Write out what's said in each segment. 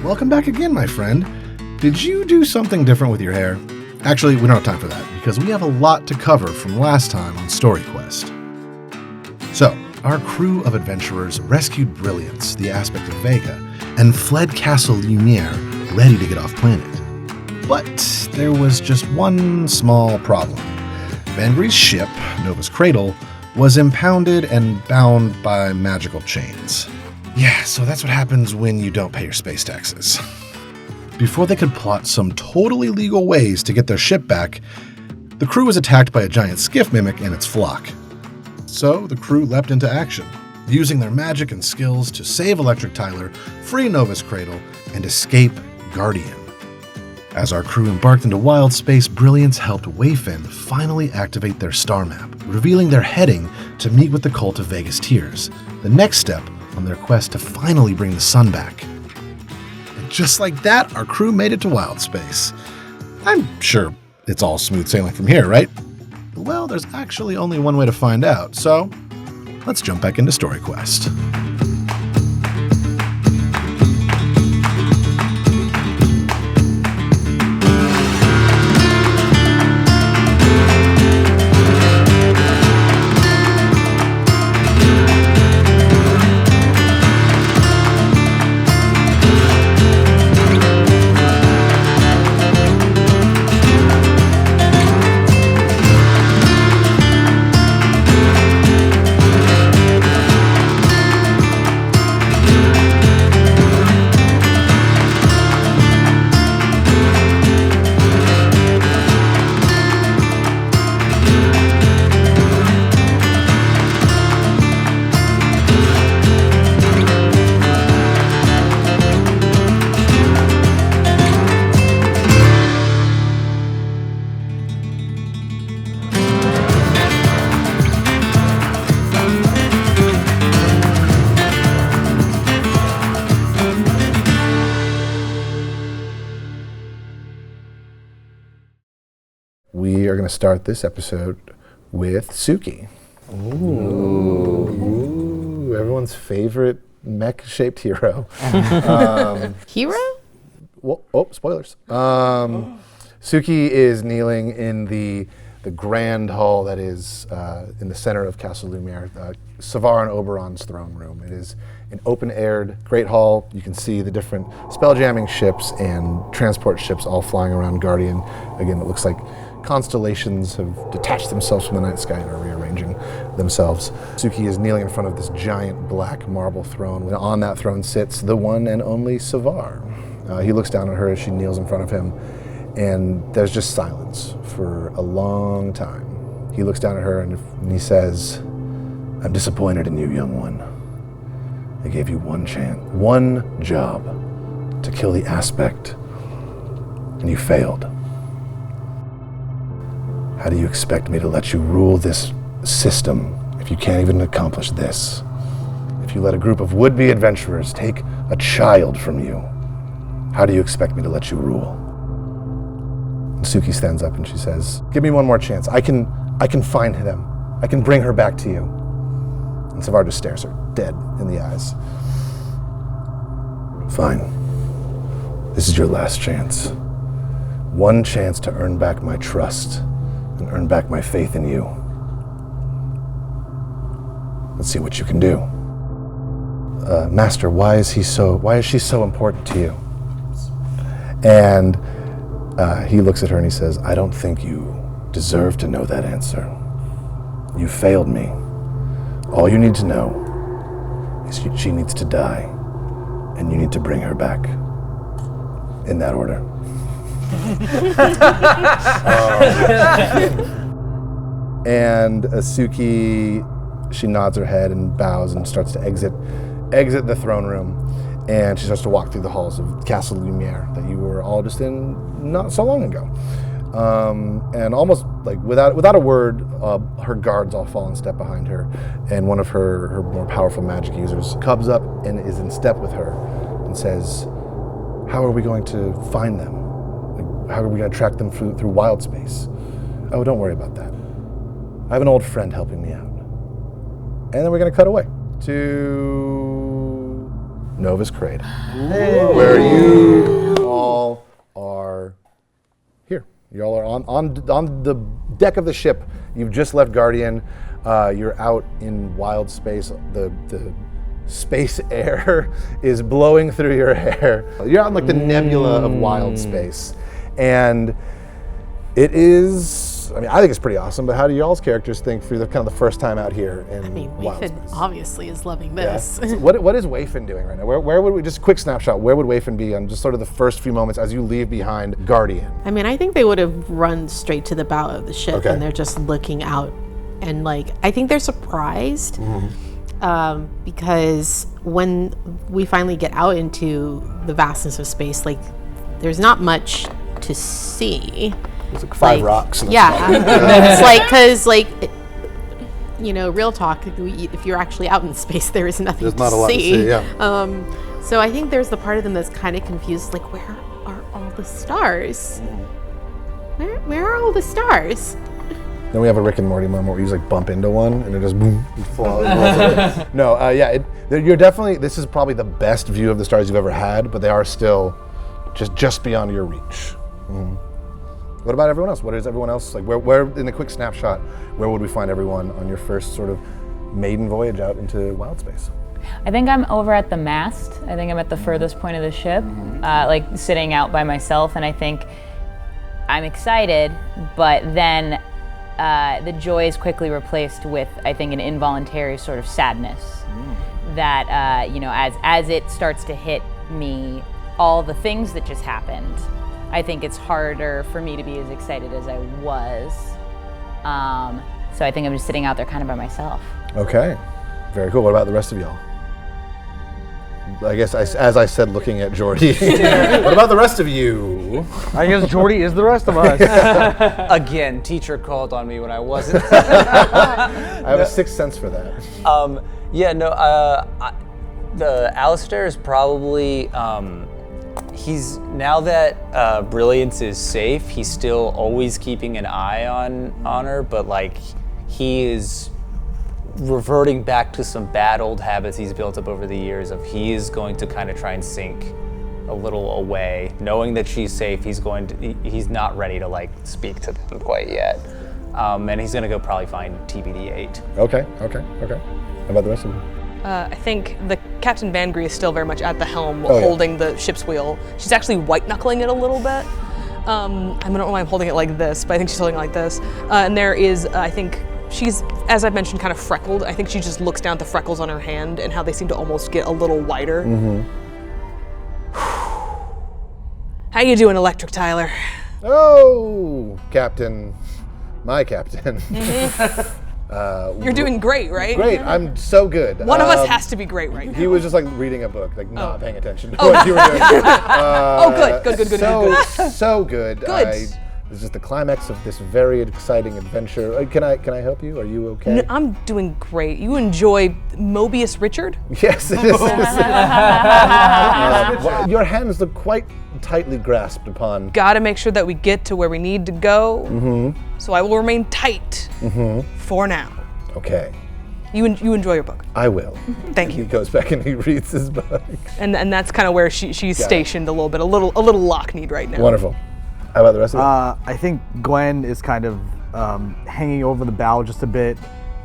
Welcome back again, my friend. Did you do something different with your hair? Actually, we don't have time for that, because we have a lot to cover from last time on StoryQuest. So, our crew of adventurers rescued Brilliance, the aspect of Vega, and fled Castle Lumiere, ready to get off planet. But there was just one small problem. Vangre's ship, Nova's Cradle, was impounded and bound by magical chains. Yeah, so that's what happens when you don't pay your space taxes. Before they could plot some totally legal ways to get their ship back, the crew was attacked by a giant skiff mimic and its flock. So the crew leapt into action, using their magic and skills to save Electric Tyler, free Nova's Cradle, and escape Guardian. As our crew embarked into wild space, Brilliance helped Wayfin finally activate their star map, revealing their heading to meet with the cult of Vegas Tears, the next step on their quest to finally bring the sun back. And just like that, our crew made it to wild space. I'm sure it's all smooth sailing from here, right? Well, there's actually only one way to find out, so let's jump back into StoryQuest. We are going to start this episode with Suki. Ooh, everyone's favorite mech-shaped hero. Hero? Well, spoilers. Suki is kneeling in the grand hall that is in the center of Castle Lumiere, Savar and Oberon's throne room. It is an open-aired great hall. You can see the different spelljamming ships and transport ships all flying around Guardian. Again, it looks like constellations have detached themselves from the night sky and are rearranging themselves. Suki is kneeling in front of this giant black marble throne. And on that throne sits the one and only Savar. He looks down at her as she kneels in front of him, and there's just silence for a long time. He looks down at her and he says, "I'm disappointed in you, young one. I gave you one chance, one job to kill the aspect, and you failed. How do you expect me to let you rule this system if you can't even accomplish this? If you let a group of would-be adventurers take a child from you, how do you expect me to let you rule?" And Suki stands up and she says, "Give me one more chance. I can find them. I can bring her back to you." And Savar just stares her dead in the eyes. "Fine. This is your last chance. One chance to earn back my trust and earn back my faith in you. Let's see what you can do. Master, why is she so important to you?" And he looks at her and he says, "I don't think you deserve to know that answer. You failed me. All you need to know is she needs to die, and you need to bring her back. In that order." And Suki, she nods her head and bows and starts to exit the throne room, and she starts to walk through the halls of Castle Lumiere that you were all just in not so long ago. And almost like without a word, her guards all fall in step behind her, and one of her more powerful magic users comes up and is in step with her and says, "How are we going to find them? How are we going to track them through wild space?" "Oh, don't worry about that. I have an old friend helping me out." And then we're going to cut away to Nova's crate, where you all are here. You all are on the deck of the ship. You've just left Guardian. You're out in wild space. The space air is blowing through your hair. You're out in like the nebula of wild space. And it is, I think it's pretty awesome, but how do y'all's characters think for the kind of the first time out here in wild space? Wayfin obviously is loving this. Yeah. So what is Wayfin doing right now? Where would we, just a quick snapshot, where would Wayfin be on just sort of the first few moments as you leave behind Guardian? I think they would have run straight to the bow of the ship and they're just looking out and I think they're surprised because when we finally get out into the vastness of space, there's not much to see. There's 5 rocks. It's because real talk, if you're actually out in space, there is nothing There's not a lot to see, yeah. So I think there's the part of them that's kind of confused, where are all the stars? Where are all the stars? Then we have a Rick and Morty moment where you just bump into one and it just boom, it falls. You're definitely, this is probably the best view of the stars you've ever had, but they are still just beyond your reach. What about everyone else? What is everyone else like? Where in a quick snapshot, where would we find everyone on your first sort of maiden voyage out into wild space? I think I'm over at the mast. I think I'm at the furthest point of the ship, sitting out by myself, and I think I'm excited, but then the joy is quickly replaced with, I think, an involuntary sort of sadness that, as it starts to hit me, all the things that just happened, I think it's harder for me to be as excited as I was. So I think I'm just sitting out there kind of by myself. Okay, very cool. What about the rest of y'all? I guess as I said, looking at Jordy. What about the rest of you? I guess Jordy is the rest of us. Again, teacher called on me when I wasn't. I have a sixth sense for that. The Alistair is probably, he's, now that Brilliance is safe, he's still always keeping an eye on her, but he is reverting back to some bad old habits he's built up over the years of he is going to kind of try and sink a little away, knowing that she's safe. He's not ready to speak to them quite yet, and he's gonna go probably find TBD-8. Okay. How about the rest of you? I think the Captain Vangry is still very much at the helm, holding the ship's wheel. She's actually white knuckling it a little bit. I don't know why I'm holding it like this, but I think she's holding it like this. And there is, I think, she's, as I've mentioned, kind of freckled. I think she just looks down at the freckles on her hand and how they seem to almost get a little whiter. How you doing, Electric Tyler? Oh, Captain. My Captain. You're doing great, right? Great, I'm so good. One of us has to be great right now. He was just reading a book, not paying attention to what you were doing. Good. So good. Good. This is the climax of this very exciting adventure. Can I help you? Are you okay? No, I'm doing great. You enjoy Mobius Richard? Yes, it is. Your hands look quite tightly grasped upon. Gotta make sure that we get to where we need to go. So I will remain tight for now. Okay. You enjoy your book. I will. Thank you. He goes back and he reads his book. And that's kind of where she's stationed a little bit, a little lock-kneed right now. Wonderful. How about the rest of it? I think Gwen is kind of hanging over the bow just a bit,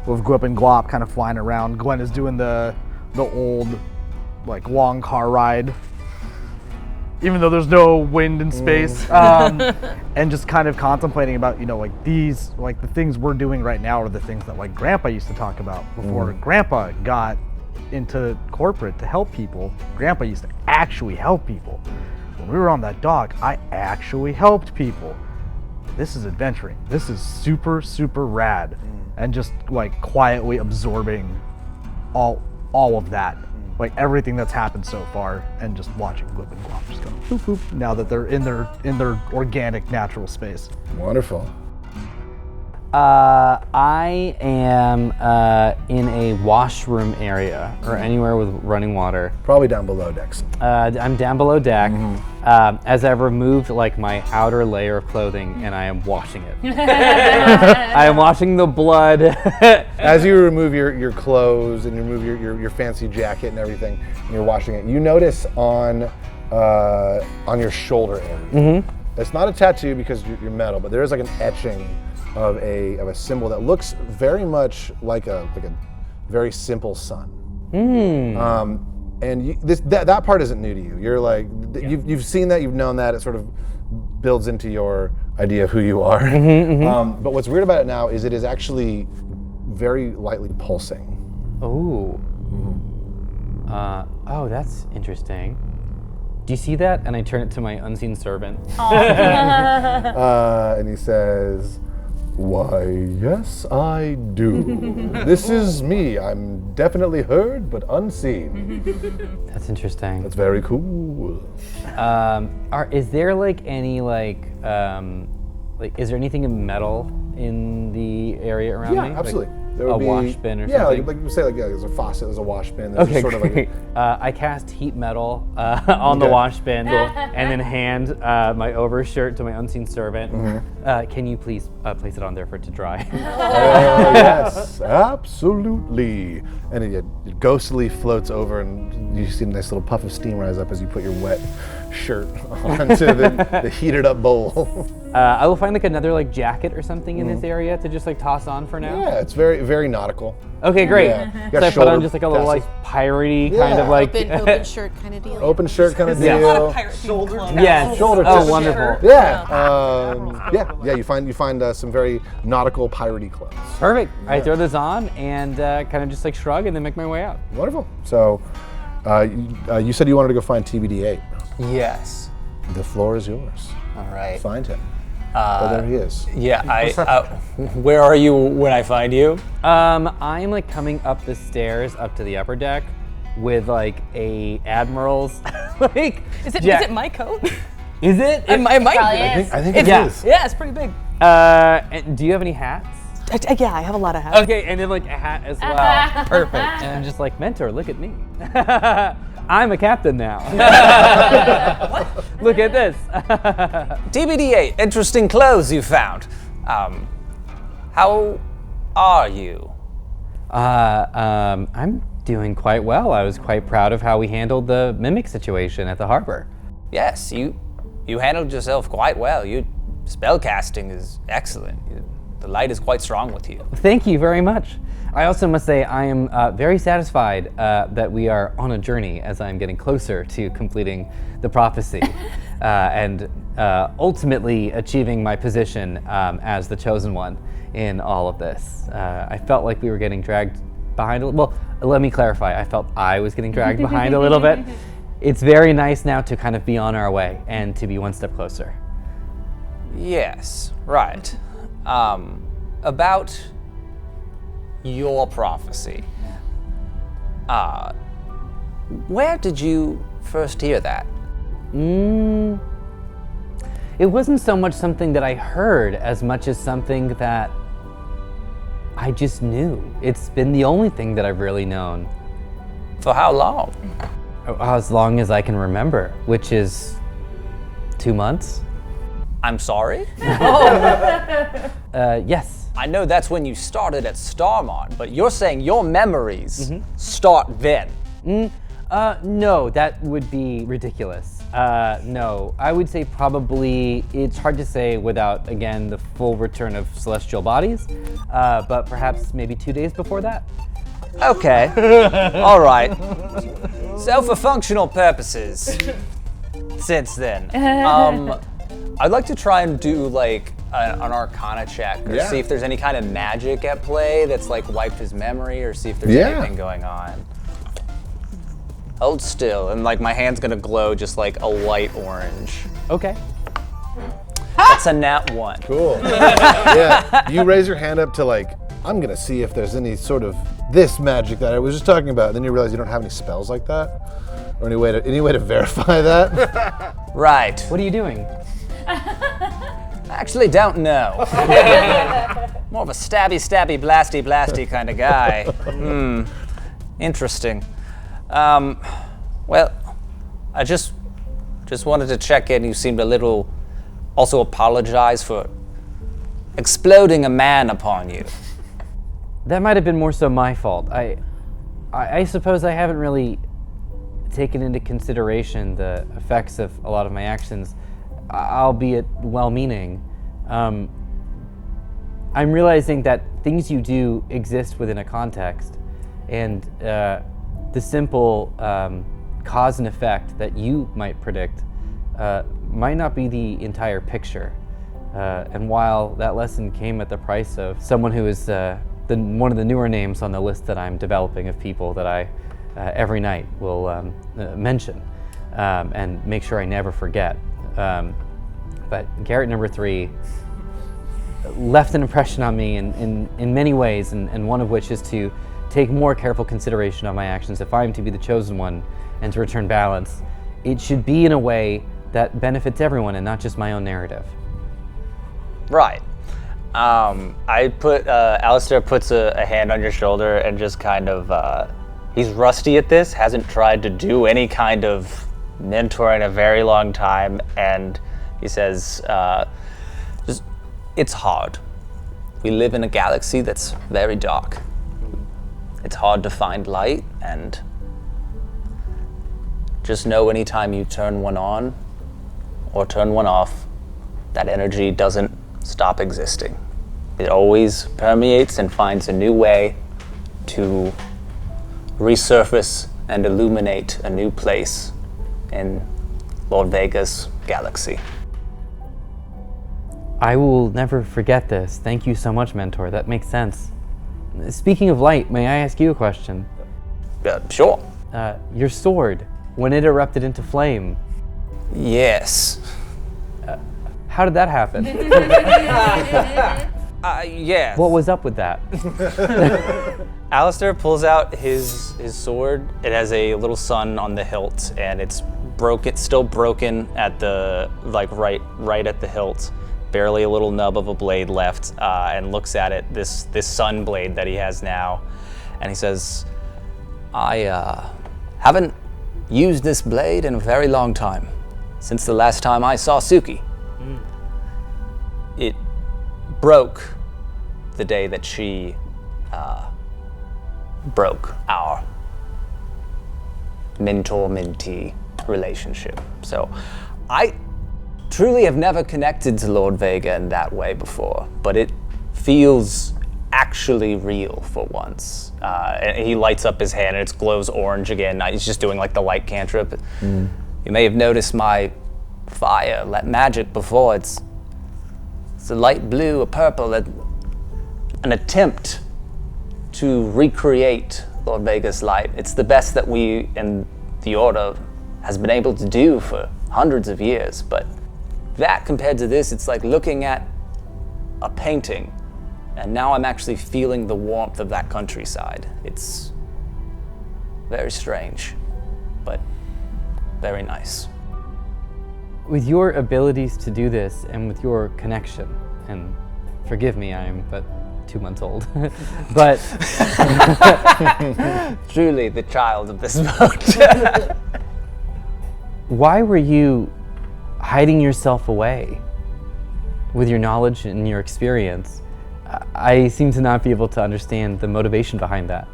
with Gwip and Glop kind of flying around. Gwen is doing the old, long car ride, even though there's no wind in space, and just kind of contemplating about, the things we're doing right now are the things that Grandpa used to talk about before Grandpa got into corporate to help people. Grandpa used to actually help people. When we were on that dock, I actually helped people. This is adventuring. This is super, super rad. And just quietly absorbing all of that. Everything that's happened so far, and just watching Glip and Glop just go boop boop now that they're in their organic natural space. Wonderful. I am in a washroom area or anywhere with running water. Probably down below decks. I'm down below deck as I've removed like my outer layer of clothing and I am washing it. I am washing the blood. As you remove your clothes and you remove your fancy jacket and everything, and you're washing it, you notice on your shoulder area. It's not a tattoo because you're metal, but there is like an etching of a symbol that looks very much like a very simple sun. And that part isn't new to you. You're like you've seen that, you've known that. It sort of builds into your idea of who you are. But what's weird about it now is it is actually very lightly pulsing. Oh. Oh, that's interesting. Do you see that? And I turn it to my unseen servant. And he says, "Why, yes, I do. This is me. I'm definitely heard, but unseen." That's interesting. That's very cool. Is there like any is there anything in metal in the area around me? Yeah, absolutely. Like There would a be, wash bin or yeah, something? like you say, there's a faucet, there's a wash bin. There's Okay, sort of great. like I cast heat metal on the Okay. wash bin and then hand my overshirt to my unseen servant. Can you please place it on there for it to dry? yes, absolutely. And it ghostly floats over, and you see a nice little puff of steam rise up as you put your wet shirt onto the heated up bowl. I will find like another like jacket or something in this area to just like toss on for now. Yeah, it's very, very nautical. Okay, great. Yeah. You got So I put shoulder on just like a little like tassels. piratey kind of Yeah. like. Open shirt kind of deal. Open shirt kind of Yeah. deal. Yes. Shoulder Oh, tassels. wonderful. Yeah. You find some very nautical piratey clothes. Perfect. I throw this on and kind of just like shrug and then make my way out. Wonderful. So, you said you wanted to go find TBD8. Yes. The floor is yours. All right. Find him. Oh, there he is. Yeah, where are you when I find you? I'm like coming up the stairs up to the upper deck with like a admiral's like. Is it my coat? Is it? It might be. I think it Yeah. is. Yeah, it's pretty big. And do you have any hats? Yeah, I have a lot of hats. Okay, and then like a hat as well. Perfect. And I'm just like, mentor, look at me. I'm a captain now. Look at this. TBD8, interesting clothes you found. How are you? I'm doing quite well. I was quite proud of how we handled the mimic situation at the harbor. Yes, you handled yourself quite well. Spellcasting is excellent. The light is quite strong with you. Thank you very much. I also must say I am very satisfied that we are on a journey as I'm getting closer to completing the prophecy and ultimately achieving my position as the chosen one in all of this. I felt like we were getting dragged behind well, let me clarify. I felt I was getting dragged behind a little bit. It's very nice now to kind of be on our way and to be one step closer. Yes, right. About your prophecy. Where did you first hear that? It wasn't so much something that I heard as much as something that I just knew. It's been the only thing that I've really known. For how long? As long as I can remember, which is 2 months. I'm sorry? Yes. I know that's when you started at Starmont, but you're saying your memories start then. No, that would be ridiculous. No, I would say probably, it's hard to say without, again, the full return of celestial bodies, but perhaps maybe 2 days before that. Okay, all right. So for functional purposes, since then, I'd like to try and do like an Arcana check or see if there's any kind of magic at play that's like wiped his memory, or see if there's anything going on. Hold still, and like my hand's gonna glow just like a light orange. Okay. That's a nat 1. Cool. Yeah, you raise your hand up to like, I'm gonna see if there's any sort of this magic that I was just talking about. And then you realize you don't have any spells like that, or any way to verify that. Right. What are you doing? Actually, don't know. More of a stabby, blasty kind of guy. Interesting. Well, I just wanted to check in. You seemed a little... Also apologize for exploding a man upon you. That might have been more so my fault. I suppose I haven't really taken into consideration the effects of a lot of my actions, albeit well-meaning. I'm realizing that things you do exist within a context, and the simple cause and effect that you might predict might not be the entire picture. And while that lesson came at the price of someone who is one of the newer names on the list that I'm developing of people that I every night will mention and make sure I never forget. But Garrett number 3 left an impression on me in many ways, and one of which is to take more careful consideration of my actions. If I'm to be the chosen one and to return balance, it should be in a way that benefits everyone and not just my own narrative. Right. Alistair puts a hand on your shoulder and just kind of, he's rusty at this, hasn't tried to do any kind of mentor in a very long time, and he says, it's hard. We live in a galaxy that's very dark. It's hard to find light, and just know anytime you turn one on or turn one off, that energy doesn't stop existing. It always permeates and finds a new way to resurface and illuminate a new place in Lord Vega's galaxy. I will never forget this. Thank you so much, Mentor. That makes sense. Speaking of light, may I ask you a question? Sure. Your sword, when it erupted into flame. Yes. How did that happen? Yes. What was up with that? Alistair pulls out his sword. It has a little sun on the hilt, and it's still broken at the right at the hilt. Barely a little nub of a blade left, and looks at it, this sun blade that he has now, and he says, I haven't used this blade in a very long time, since the last time I saw Suki. It broke the day that she broke our mentor-mentee relationship. So I truly have never connected to Lord Vega in that way before, but it feels actually real for once. And he lights up his hand and it glows orange again. He's just doing like the light cantrip. You may have noticed my fire, that magic before. It's a light blue, a purple, an attempt to recreate Lord Vega's light. It's the best that we in the Order has been able to do for hundreds of years, but that compared to this, it's like looking at a painting, and now I'm actually feeling the warmth of that countryside. It's very strange, but very nice. With your abilities to do this, and with your connection, and forgive me, I am but 2 months old, but truly the child of this boat. Why were you hiding yourself away with your knowledge and your experience? I seem to not be able to understand the motivation behind that.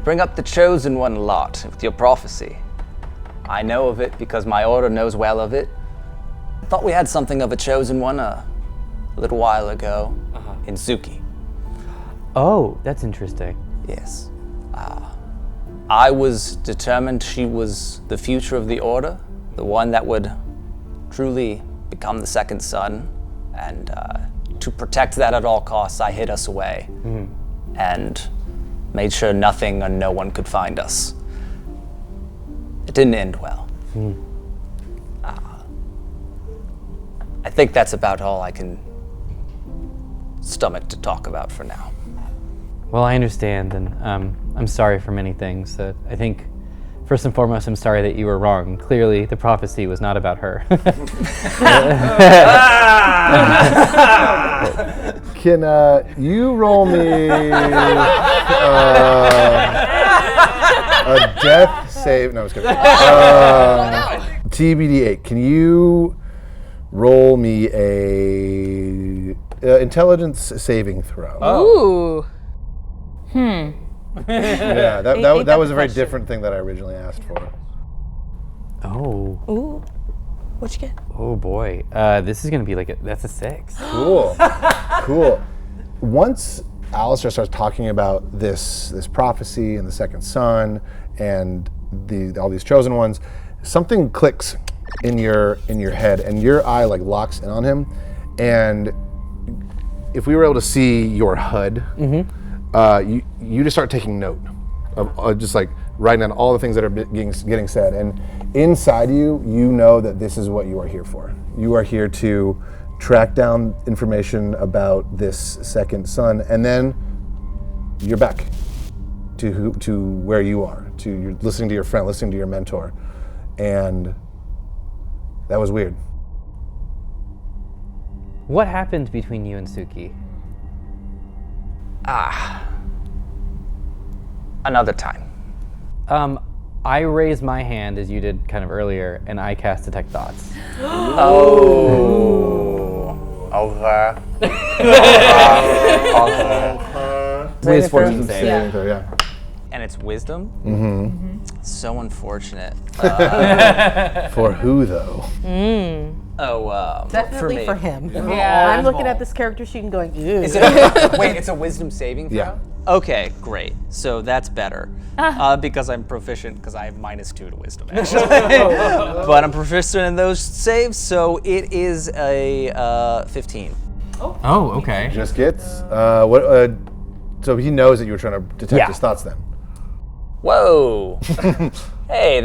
Bring up the Chosen One a lot with your prophecy. I know of it because my Order knows well of it. I thought we had something of a Chosen One a little while ago in Suki. Oh, that's interesting. Yes. I was determined she was the future of the Order, the one that would truly become the second son, and to protect that at all costs, I hid us away and made sure nothing or no one could find us. It didn't end well. I think that's about all I can stomach to talk about for now. Well, I understand, and I'm sorry for many things. I think First and foremost, I'm sorry that you were wrong. Clearly, the prophecy was not about her. Can you roll me a death save? No, I was kidding. TBD8. Can you roll me a intelligence saving throw? Ooh. Yeah, that was a very different thing that I originally asked for. Oh. Ooh. What'd you get? Oh boy. This is gonna be that's a 6. Cool. Cool. Once Alistair starts talking about this prophecy and the second son and all these chosen ones, something clicks in your head and your eye locks in on him. And if we were able to see your HUD, you just start taking note of just writing down all the things that are getting said. And inside you know that this is what you are here for. You are here to track down information about this second son, and then you're back to where you are. You're listening to your friend, listening to your mentor, and that was weird. What happened between you and Suki? Another time. I raised my hand as you did kind of earlier, and I cast Detect Thoughts. Over. With 14 Yeah. And it's wisdom? Mm-hmm. So unfortunate. For who, though? Definitely for him. Yeah. I'm looking at this character sheet and going, ew. Wait, it's a wisdom saving throw? Yeah. Okay, great. So that's better. Because I'm proficient, because I have -2 to wisdom, actually. But I'm proficient in those saves, so it is a 15. Oh, okay. Just gets so he knows that you were trying to detect his thoughts then. Whoa. Hey,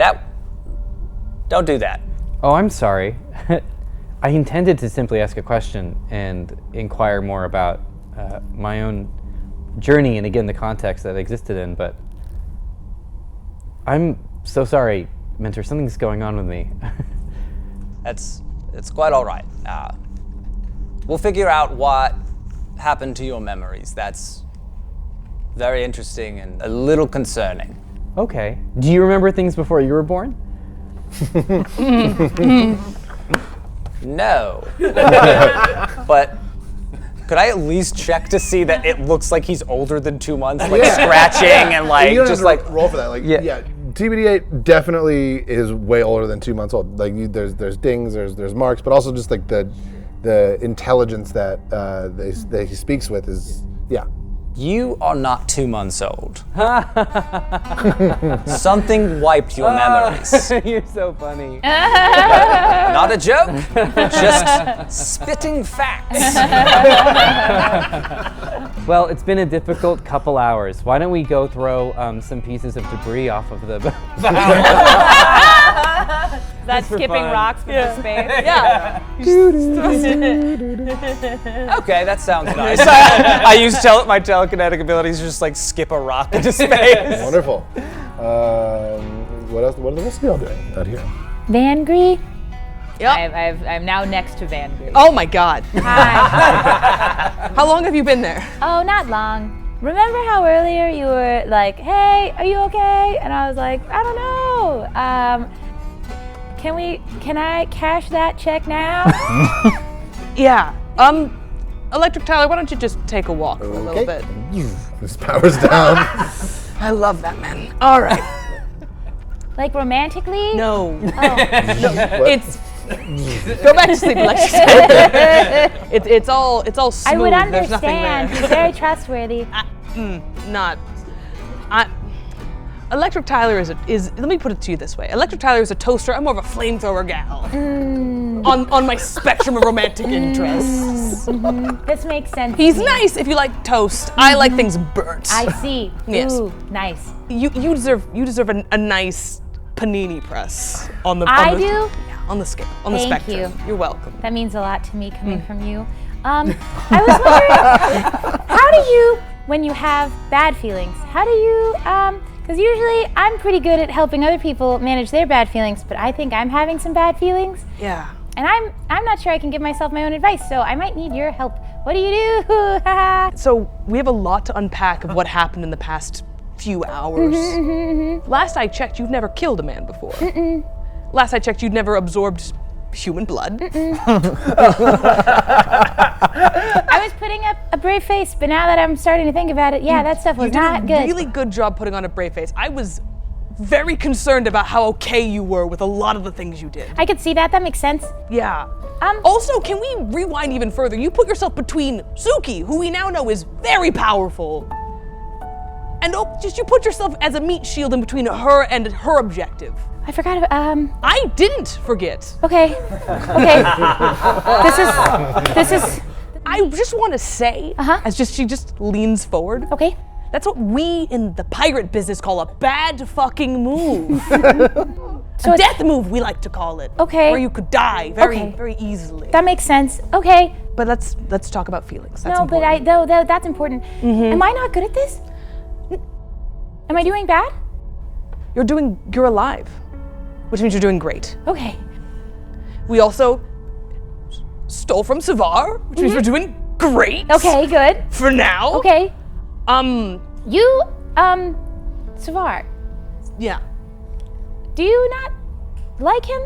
don't do that. Oh, I'm sorry. I intended to simply ask a question and inquire more about my own journey and again the context that I existed in, but I'm so sorry, Mentor. Something's going on with me. It's quite all right. We'll figure out what happened to your memories. That's very interesting and a little concerning. Okay. Do you remember things before you were born? No. But could I at least check to see that it looks like he's older than 2 months, scratching and You don't just have to roll for that. Yeah. TBD8 definitely is way older than 2 months old. There's dings, there's marks, but also just the intelligence that he speaks with is You are not 2 months old. Something wiped your memories. You're so funny. Not a joke, just spitting facts. Well, it's been a difficult couple hours. Why don't we go throw some pieces of debris off of the That's skipping fun. rocks with the space. Yeah. Okay, that sounds nice. I use my telekinetic abilities to just skip a rock into space. wonderful. What else? What are the rest of y'all doing out here? Vangry? Yep. I'm now next to Vangry. Oh my God. Hi. How long have you been there? Oh, not long. Remember how earlier you were like, hey, are you okay? And I was like, I don't know. Can I cash that check now? Yeah. Electric Tyler, why don't you just take a walk for a little bit? This powers down. I love that man. All right. Like romantically? No. What? It's go back to sleep, Alexis. It's all smooth. I would There's nothing understand. there. He's very trustworthy. Electric Tyler is let me put it to you this way. Electric Tyler is a toaster. I'm more of a flamethrower gal. On my spectrum of romantic interests. This makes sense. He's nice if you like toast. I like things burnt. I see. Yes. Ooh, nice. You deserve a nice panini press on the. I on the, do? Yeah, on the scale, on the Thank spectrum. you. You're welcome. That means a lot to me coming from you. I was wondering, how do you, when you have bad feelings, how do you Because usually I'm pretty good at helping other people manage their bad feelings, but I think I'm having some bad feelings. Yeah. And I'm not sure I can give myself my own advice, so I might need your help. What do you do? So we have a lot to unpack of what happened in the past few hours. Last I checked, you've never killed a man before. Last I checked, you'd never absorbed human blood. I was putting up a brave face, but now that I'm starting to think about it, yeah, that stuff was You did not a good. really good job putting on a brave face. I was very concerned about how okay you were with a lot of the things you did. I could see that. That makes sense. Yeah. Also, can we rewind even further? You put yourself between Suki, who we now know is very powerful, and you put yourself as a meat shield in between her and her objective. I forgot about, I didn't forget. Okay. This is, I just want to say, she just leans forward. okay. That's what we in the pirate business call a bad fucking move. So a death move, we like to call it. Okay. Where you could die very, Okay. very easily. That makes sense. Okay. But let's talk about feelings. That's No, important. but that's important. Am I not good at this? Am I doing bad? You're alive, which means you're doing great. Okay. We also stole from Savar, which means we're doing great. Okay, good. For now. Okay. You, Savar, Yeah. do you not like him?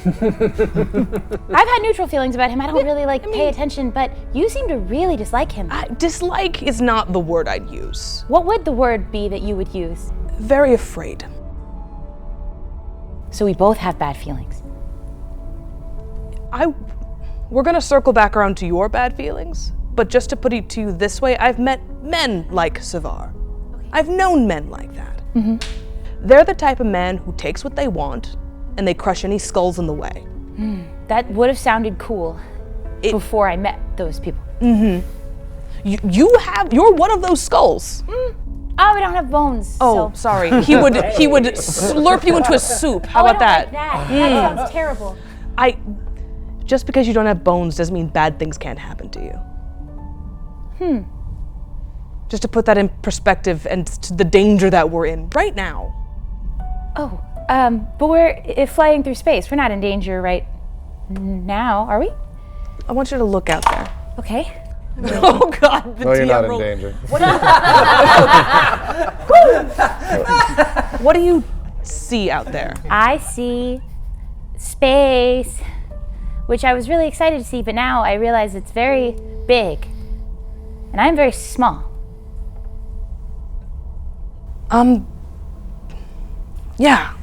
I've had neutral feelings about him. I don't really pay attention, but you seem to really dislike him. Dislike is not the word I'd use. What would the word be that you would use? Very afraid. So we both have bad feelings. We're gonna circle back around to your bad feelings, but just to put it to you this way, I've met men like Savar. Okay. I've known men like that. They're the type of man who takes what they want and they crush any skulls in the way. That would have sounded cool before I met those people. You're one of those skulls. Oh, we don't have bones. Oh, so. sorry. He would slurp you into a soup. How about that? That sounds terrible. Just because you don't have bones doesn't mean bad things can't happen to you. Just to put that in perspective and to the danger that we're in right now. Oh, but we're flying through space. We're not in danger right now, are we? I want you to look out there. Okay. Oh God, No, you're not in danger. What do you see out there? I see space, which I was really excited to see, but now I realize it's very big, and I'm very small. Yeah.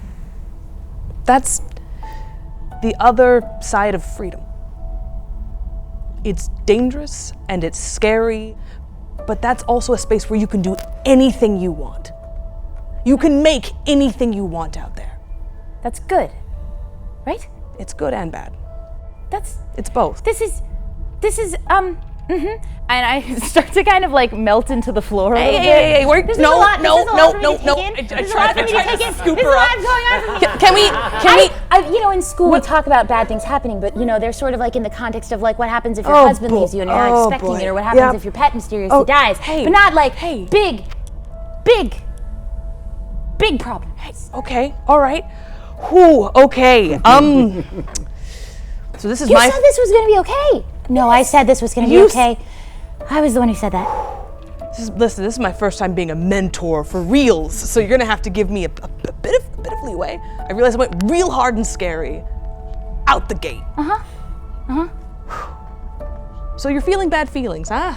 That's the other side of freedom. It's dangerous and it's scary, but that's also a space where you can do anything you want. You can make anything you want out there. That's good, right? It's good and bad. It's both. This is, And I start to kind of melt into the floor a little bit. Hey, This is a lot for me to take in. Scoop There's her a lot up. going on for me. Can we? In school we talk about bad things happening, but they're sort of in the context of what happens if your husband leaves you and you're not expecting it, or what happens if your pet mysteriously dies. But not big problems. Okay, all right. Whew, okay. So this is You said this was gonna be okay. No, I said this was gonna be okay. I was the one who said that. Listen, this is my first time being a mentor for reals, so you're gonna have to give me a bit of leeway. I realize I went real hard and scary out the gate. So you're feeling bad feelings, huh?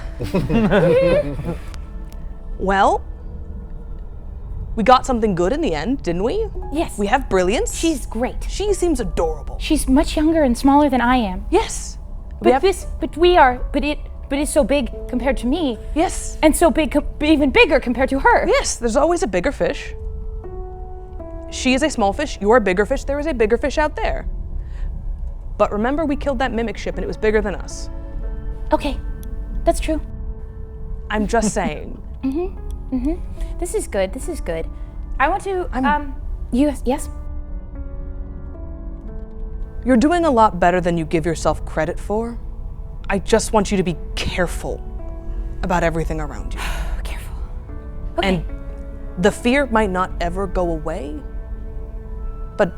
Well, we got something good in the end, didn't we? Yes. We have Brilliance. She's great. She seems adorable. She's much younger and smaller than I am. Yes. But it is so big compared to me. Yes. And so big, even bigger compared to her. Yes, there's always a bigger fish. She is a small fish, you're a bigger fish, there is a bigger fish out there. But remember, we killed that mimic ship and it was bigger than us. Okay, that's true. I'm just saying. This is good. I want to, yes? You're doing a lot better than you give yourself credit for. I just want you to be careful about everything around you. Careful. Okay. And the fear might not ever go away, but,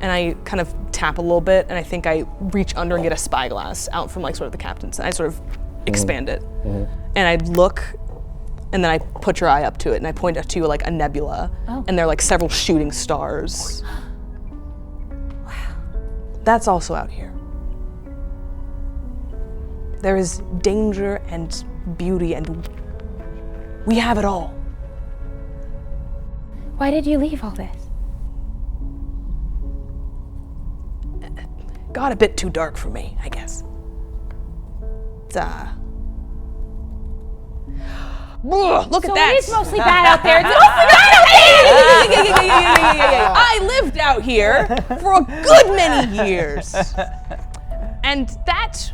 and I kind of tap a little bit, and I think I reach under and get a spyglass out from like sort of the captain's, and I sort of expand it. And I look, and then I put your eye up to it, and I point it to like a nebula, and there are like several shooting stars. Wow. That's also out here. There is danger and beauty, and we have it all. Why did you leave all this? Got a bit too dark for me, I guess. It's, look at that. It is mostly bad out there. It's mostly bad out there! I lived out here for a good many years. And that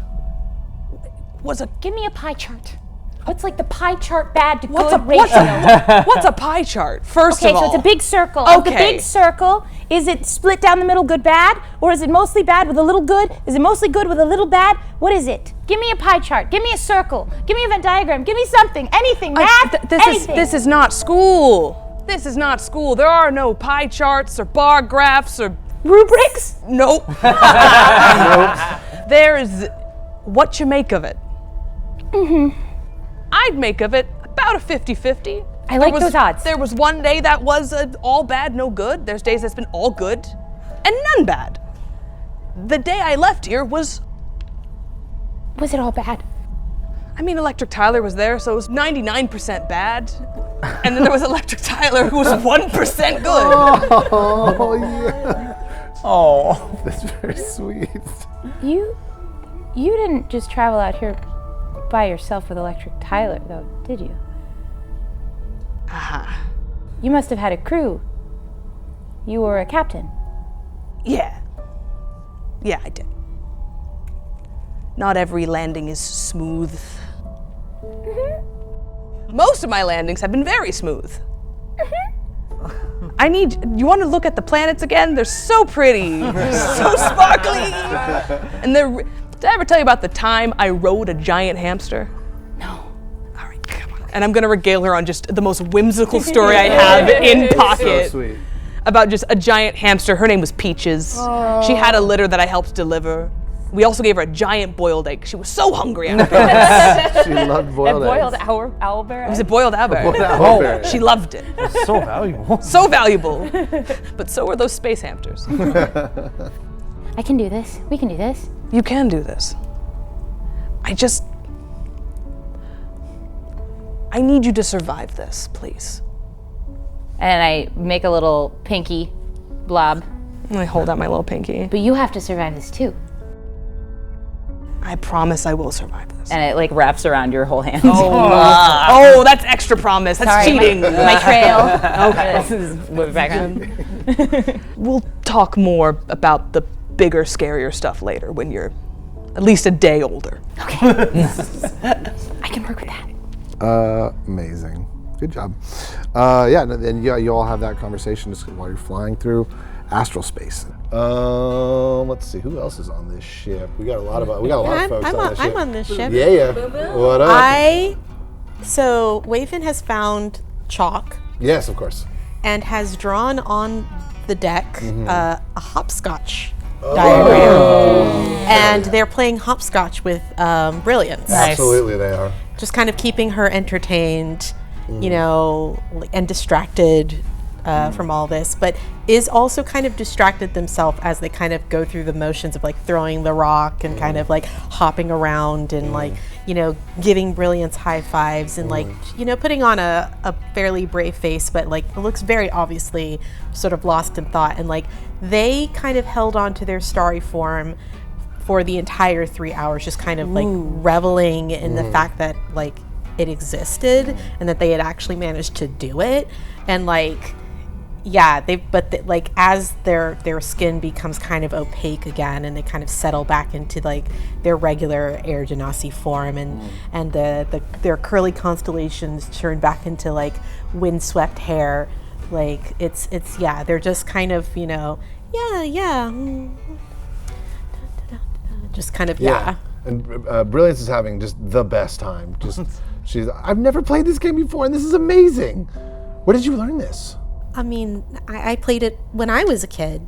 was a... Give me a pie chart. What's like the pie chart bad to What's good a ratio? what's a pie chart? First Okay, of all. so it's a big circle. Of the Okay. big circle, is it split down the middle good bad? Or is it mostly bad with a little good? Is it mostly good with a little bad? What is it? Give me a pie chart. Give me a circle. Give me a Venn diagram. Give me something. Anything. Math. Anything. This is not school. This is not school. There are no pie charts or bar graphs or rubrics. nope. There's what you make of it. I'd make of it about a 50-50. I like those odds. There was one day that was all bad, no good. There's days that's been all good and none bad. The day I left here was... Was it all bad? I mean, Electric Tyler was there, so it was 99% bad. And then there was Electric Tyler who was 1% good. Oh, yeah. Oh. That's very sweet. You didn't just travel out here by yourself with Electric Tyler, though, did you? You must have had a crew. You were a captain. Yeah. Yeah, I did. Not every landing is smooth. Most of my landings have been very smooth. You want to look at the planets again? They're so pretty, so sparkly. And did I ever tell you about the time I rode a giant hamster? No. All right, come on. And I'm gonna regale her on just the most whimsical story I have in pocket. So sweet. About just a giant hamster. Her name was Peaches. She had a litter that I helped deliver. We also gave her a giant boiled egg. She was so hungry after it. She loved boiled Boiled eggs. owlbear. It was a boiled owlbear. Boiled owlbear. She loved it. So valuable. So valuable. But so were those space hamsters. I can do this. We can do this. You can do this. I need you to survive this, please. And I make a little pinky blob. And I hold out my little pinky. But you have to survive this too. I promise I will survive this. And it like wraps around your whole hand. Oh, that's extra promise. That's Sorry, cheating. My trail. Okay. This is the background. We'll talk more about the bigger, scarier stuff later when you're at least a day older. I can work with that. Amazing. Good job. Yeah, and you all have that conversation just while you're flying through astral space. Let's see, who else is on this ship? We got a lot of folks on this ship. I'm on this ship. Yeah. What up? So Waven has found chalk Yes, of course. and has drawn on the deck a hopscotch diagram. And they're playing hopscotch with Brilliance. Absolutely, they are. Just kind of keeping her entertained, you know, and distracted from all this, but is also kind of distracted themselves as they kind of go through the motions of like throwing the rock and kind of like hopping around and like, you know, giving Brilliance high fives and like, you know, putting on a fairly brave face, but like it looks very obviously sort of lost in thought. And like they kind of held on to their starry form for the entire 3 hours, just kind of like reveling in the fact that like it existed and that they had actually managed to do it. And like, yeah, like as their skin becomes kind of opaque again and they kind of settle back into like their regular Air Genasi form and their curly constellations turn back into like windswept hair, like it's yeah, they're just kind of, you know, just kind of And Brilliance is having just the best time, just I've never played this game before, and this is amazing. Where did you learn this? I mean, I played it when I was a kid.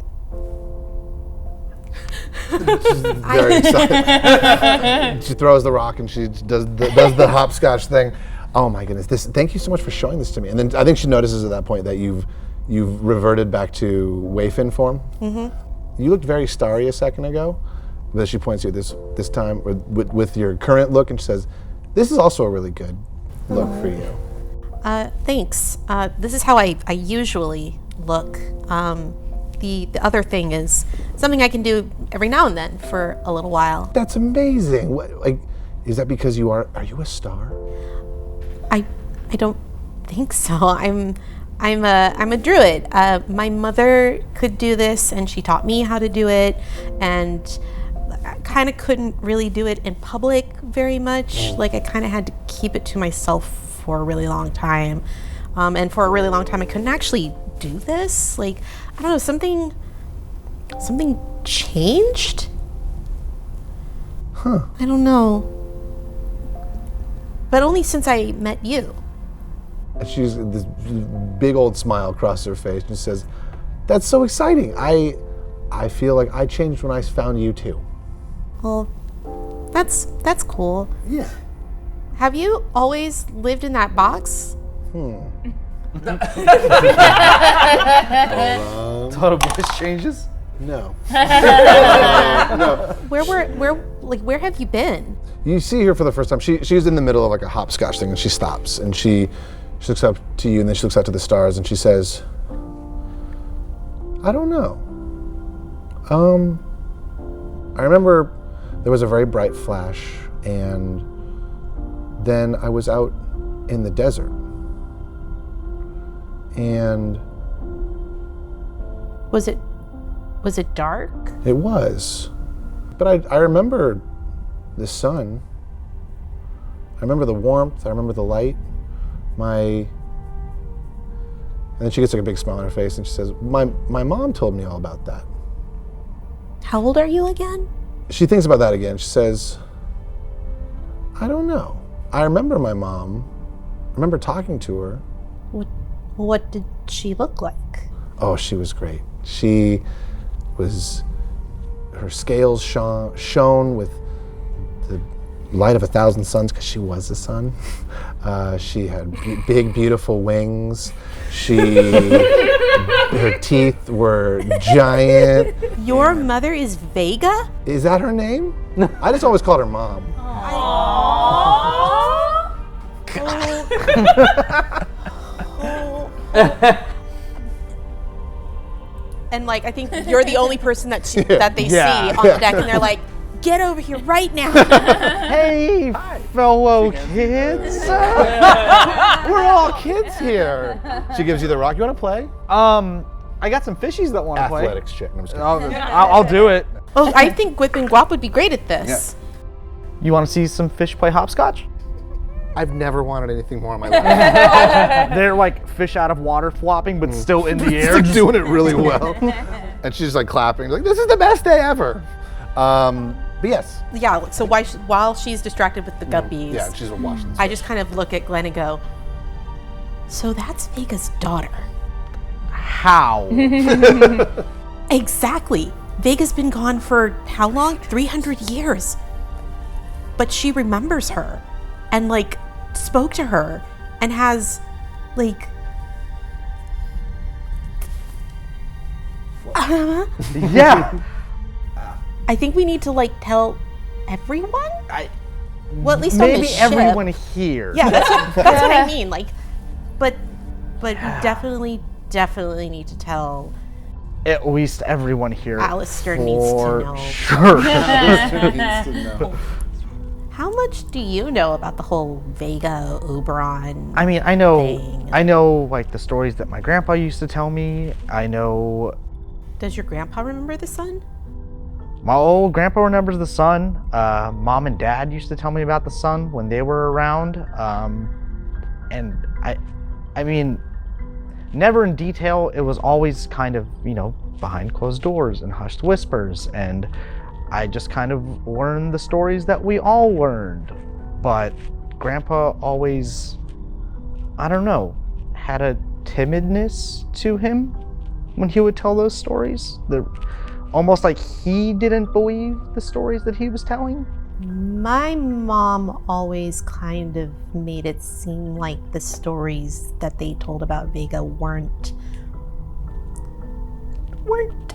She's very excited. She throws the rock and she does the hopscotch thing. Oh my goodness! Thank you so much for showing this to me. And then I think she notices at that point that you've reverted back to Wayfin form. Mm-hmm. You looked very starry a second ago, but she points you this time with your current look, and she says, "This is also a really good look for you." Thanks. This is how I usually look. The other thing is something I can do every now and then for a little while. That's amazing. Is that because are you a star? I don't think so. I'm a druid. My mother could do this, and she taught me how to do it, and I kind of couldn't really do it in public very much. Like, I kind of had to keep it to myself for a really long time, and for a really long time I couldn't actually do this. Like, I don't know, something changed? Huh. I don't know. But only since I met you. And she's this big old smile across her face, and she says, "That's so exciting. I feel like I changed when I found you too." Well, that's cool. Yeah. Have you always lived in that box? Total voice changes. No. Where have you been? You see her for the first time. She's in the middle of like a hopscotch thing, and she stops, and she looks up to you, and then she looks out to the stars, and she says, "I don't know. I remember there was a very bright flash, and then I was out in the desert, and Was it dark? it was. But I remember the sun. I remember the warmth. I remember the light. And then she gets like a big smile on her face, and she says, my mom told me all about that." How old are you again? She thinks about that again. She says, "I don't know. I remember my mom. I remember talking to her." What did she look like? Oh, she was great. Her scales shone with the light of 1,000 suns, because she was the sun. She had big, beautiful wings. Her teeth were giant. Your mother is Vega? Is that her name? I just always called her Mom. And like, I think you're the only person that they see on the deck, and they're like, "Get over here right now." Hey, fellow kids. We're all kids here. She gives you the rock. You want to play? I got some fishies that want to play. Athletics check. No, I'm just kidding. I'll do it. Oh, I think Gwip and Guap would be great at this. You want to see some fish play hopscotch? I've never wanted anything more in my life. They're like fish out of water flopping, but still in the air. She's doing it really well. And she's like clapping, like, "This is the best day ever." But yes. Yeah, so while she's distracted with the guppies, Yeah, she's watching this. I just kind of look at Glenn and go, "So that's Vega's daughter." How? Exactly. Vega's been gone for how long? 300 years. But she remembers her and like spoke to her and has like Yeah. I think we need to like tell everyone? Well, at least Maybe on the ship. everyone here. Yeah, that's what I mean. Like, but we definitely need to tell. At least everyone here. Alistair needs to know. Sure. How much do you know about the whole Vega Oberon? I mean, I know like the stories that my grandpa used to tell me. I know. Does your grandpa remember the sun? My old grandpa remembers the sun. Mom and dad used to tell me about the sun when they were around. And I mean, never in detail. It was always kind of, behind closed doors and hushed whispers. And I just kind of learned the stories that we all learned. But Grandpa always, I don't know, had a timidness to him when he would tell those stories. Almost like he didn't believe the stories that he was telling. My mom always kind of made it seem like the stories that they told about Vega weren't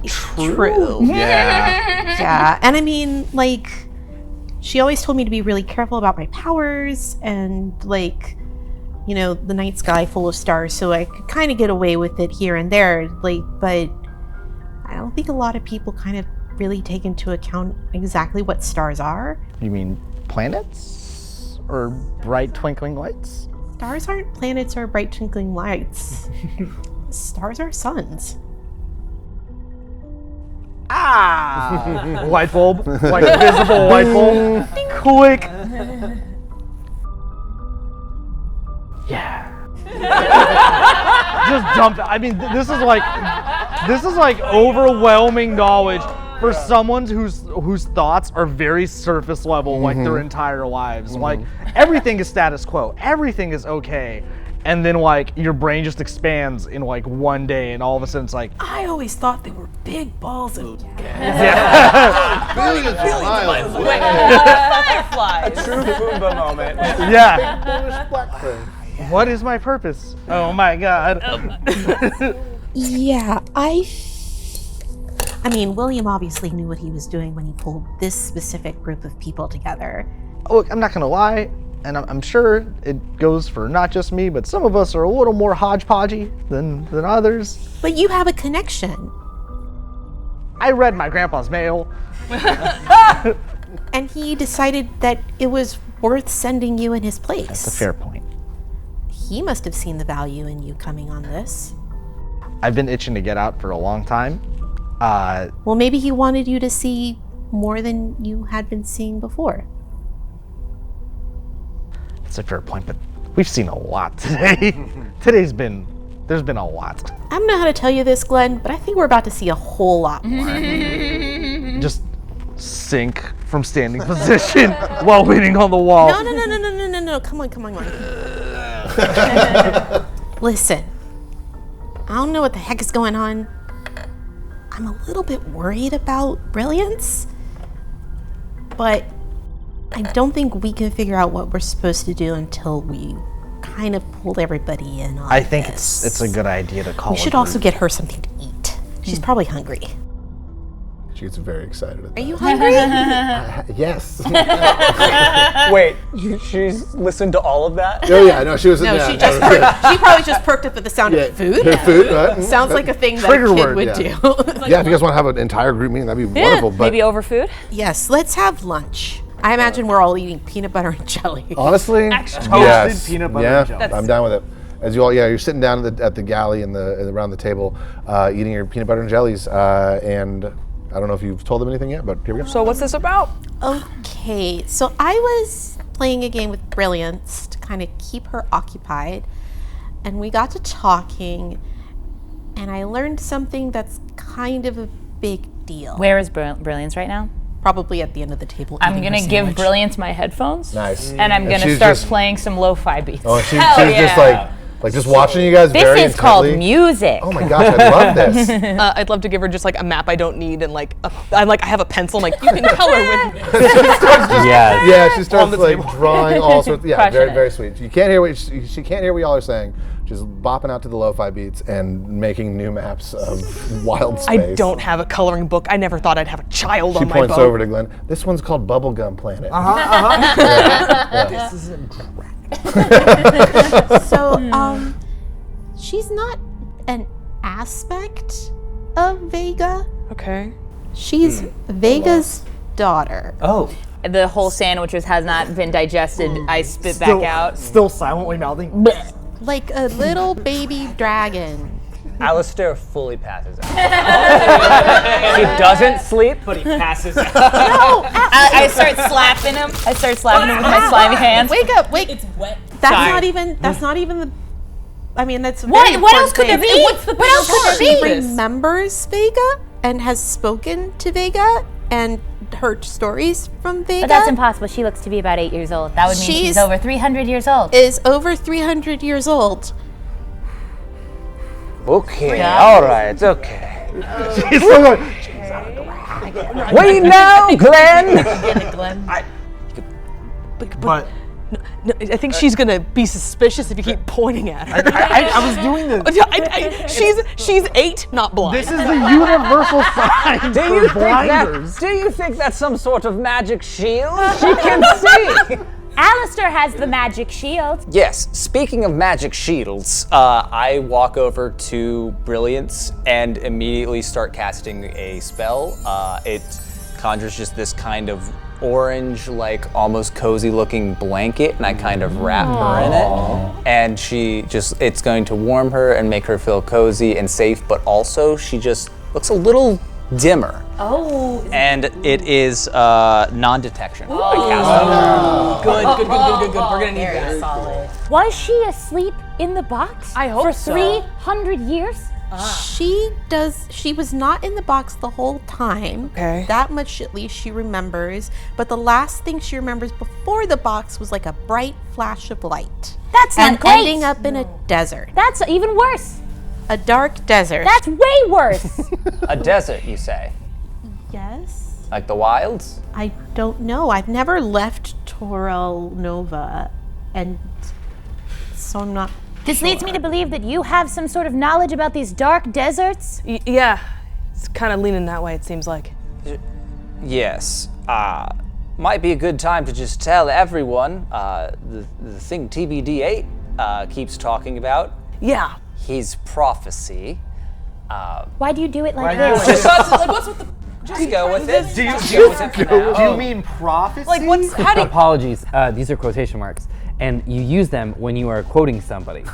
true. Yeah. Yeah, and I mean, like, she always told me to be really careful about my powers and, like, you know, the night sky full of stars, so I could kind of get away with it here and there, like, but I don't think a lot of people kind of really take into account exactly what stars are. You mean planets? Or bright twinkling lights? Stars aren't planets or bright twinkling lights. Stars are suns. Ah! Light bulb, like visible light bulb. Quick. Yeah. Just dump it. I mean, this is like overwhelming knowledge for someone whose thoughts are very surface level, like their entire lives. Like everything is status quo, everything is okay. And then, like, your brain just expands in, like, one day, and all of a sudden it's like, I always thought they were big balls of Billions of miles away. Fireflies. True Pumbaa moment. yeah. What is my purpose? Oh my god. Yeah, I mean, William obviously knew what he was doing when he pulled this specific group of people together. Look, I'm not gonna lie, and I'm sure it goes for not just me, but some of us are a little more hodgepodgey than others. But you have a connection. I read my grandpa's mail. And he decided that it was worth sending you in his place. That's a fair point. He must have seen the value in you coming on this. I've been itching to get out for a long time. Well, maybe he wanted you to see more than you had been seeing before. That's a fair point, but we've seen a lot today. There's been a lot. I don't know how to tell you this, Glenn, but I think we're about to see a whole lot more. Just sink from standing position while leaning on the wall. No. Come on. Listen, I don't know what the heck is going on. I'm a little bit worried about Brilliance, but I don't think we can figure out what we're supposed to do until we kind of pull everybody in on I think this. it's a good idea to call We should also get her something to eat. She's probably hungry. She gets very excited at Are that. you hungry? Yes. Wait, she's listened to all of that? Oh yeah, no, she was. No, yeah, she just she probably just perked up at the sound of food. Food, right? Sounds like a thing that Trigger a kid word, would yeah. do. Yeah, if you guys want to have an entire group meeting, that'd be wonderful. But Maybe over food? Yes, let's have lunch. I imagine we're all eating peanut butter and jelly. honestly, Toasted yes, peanut butter yeah, and jelly. I'm down with it. As you all, you're sitting down at the galley around the table, eating your peanut butter and jellies, and I don't know if you've told them anything yet, but here we go. So what's this about? Okay, so I was playing a game with Brilliance to kind of keep her occupied, and we got to talking, and I learned something that's kind of a big deal. Where is Brilliance right now? Probably at the end of the table. I'm eating her gonna give sandwich. Brilliance my headphones. Nice. And I'm gonna she's start just- playing some lo-fi beats. Oh, she's Hell just yeah. like just watching you guys. This very is called intently. music. Oh my gosh, I love this. I'd love to give her just like a map I don't need and like I have a pencil and like you can color with. Yeah. Yeah, she starts like drawing all sorts. Yeah, Crushing very it. very sweet. You can't hear what she can't hear what y'all are saying. She's bopping out to the lo-fi beats and making new maps of wild space. I don't have a coloring book. I never thought I'd have a child She on my points boat. over to Glenn. This one's called Bubblegum Planet. This is So, she's not an aspect of Vega. Okay. She's Vega's daughter. Oh. The whole sandwich has not been digested. I spit back out. Still silently mouthing. Like a little baby dragon. Alistair fully passes out. He doesn't sleep, but he passes out. I start slapping him. I start slapping him with my slimy hands. Wake up! Wait. It's wet. That's Sorry. not even. That's not even the. I mean, that's a What? very What else could important there thing. be? What else could there She be? remembers Vega and has spoken to Vega and heard stories from Vega. But that's impossible. She looks to be about 8 years old. That would mean she's over 300 years old. Is over 300 years old. Okay, all right, okay. He's still going. We know, Glenn. But No, I think she's gonna be suspicious if you keep pointing at her. I was doing this. She's 8, not blind. This is the universal sign for blinders. Do you think that's some sort of magic shield? She can see. Alistair has the magic shield. Yes, speaking of magic shields, I walk over to Brilliance and immediately start casting a spell. It conjures just this kind of orange, like almost cozy looking blanket, and I kind of wrap her in it. And it's going to warm her and make her feel cozy and safe, but also she just looks a little dimmer. Oh. And it is non-detection. Good. We're gonna need that. Solid. Was she asleep in the box? I hope for so. 300 years? She was not in the box the whole time. Okay. That much at least she remembers. But the last thing she remembers before the box was like a bright flash of light. That's and not great. ending up in a desert. That's even worse. A dark desert. That's way worse. A desert, you say? Yes. Like the wilds? I don't know. I've never left Nova, and so I'm not. This leads me to believe that you have some sort of knowledge about these dark deserts. Yeah, it's kind of leaning that way. It seems like. Yes. Might be a good time to just tell everyone the thing TBD8 keeps talking about. Yeah. His prophecy. Why do you do it like this? Just go with it. Do you mean prophecy? Like what's how do you, Apologies, these are quotation marks, and you use them when you are quoting somebody.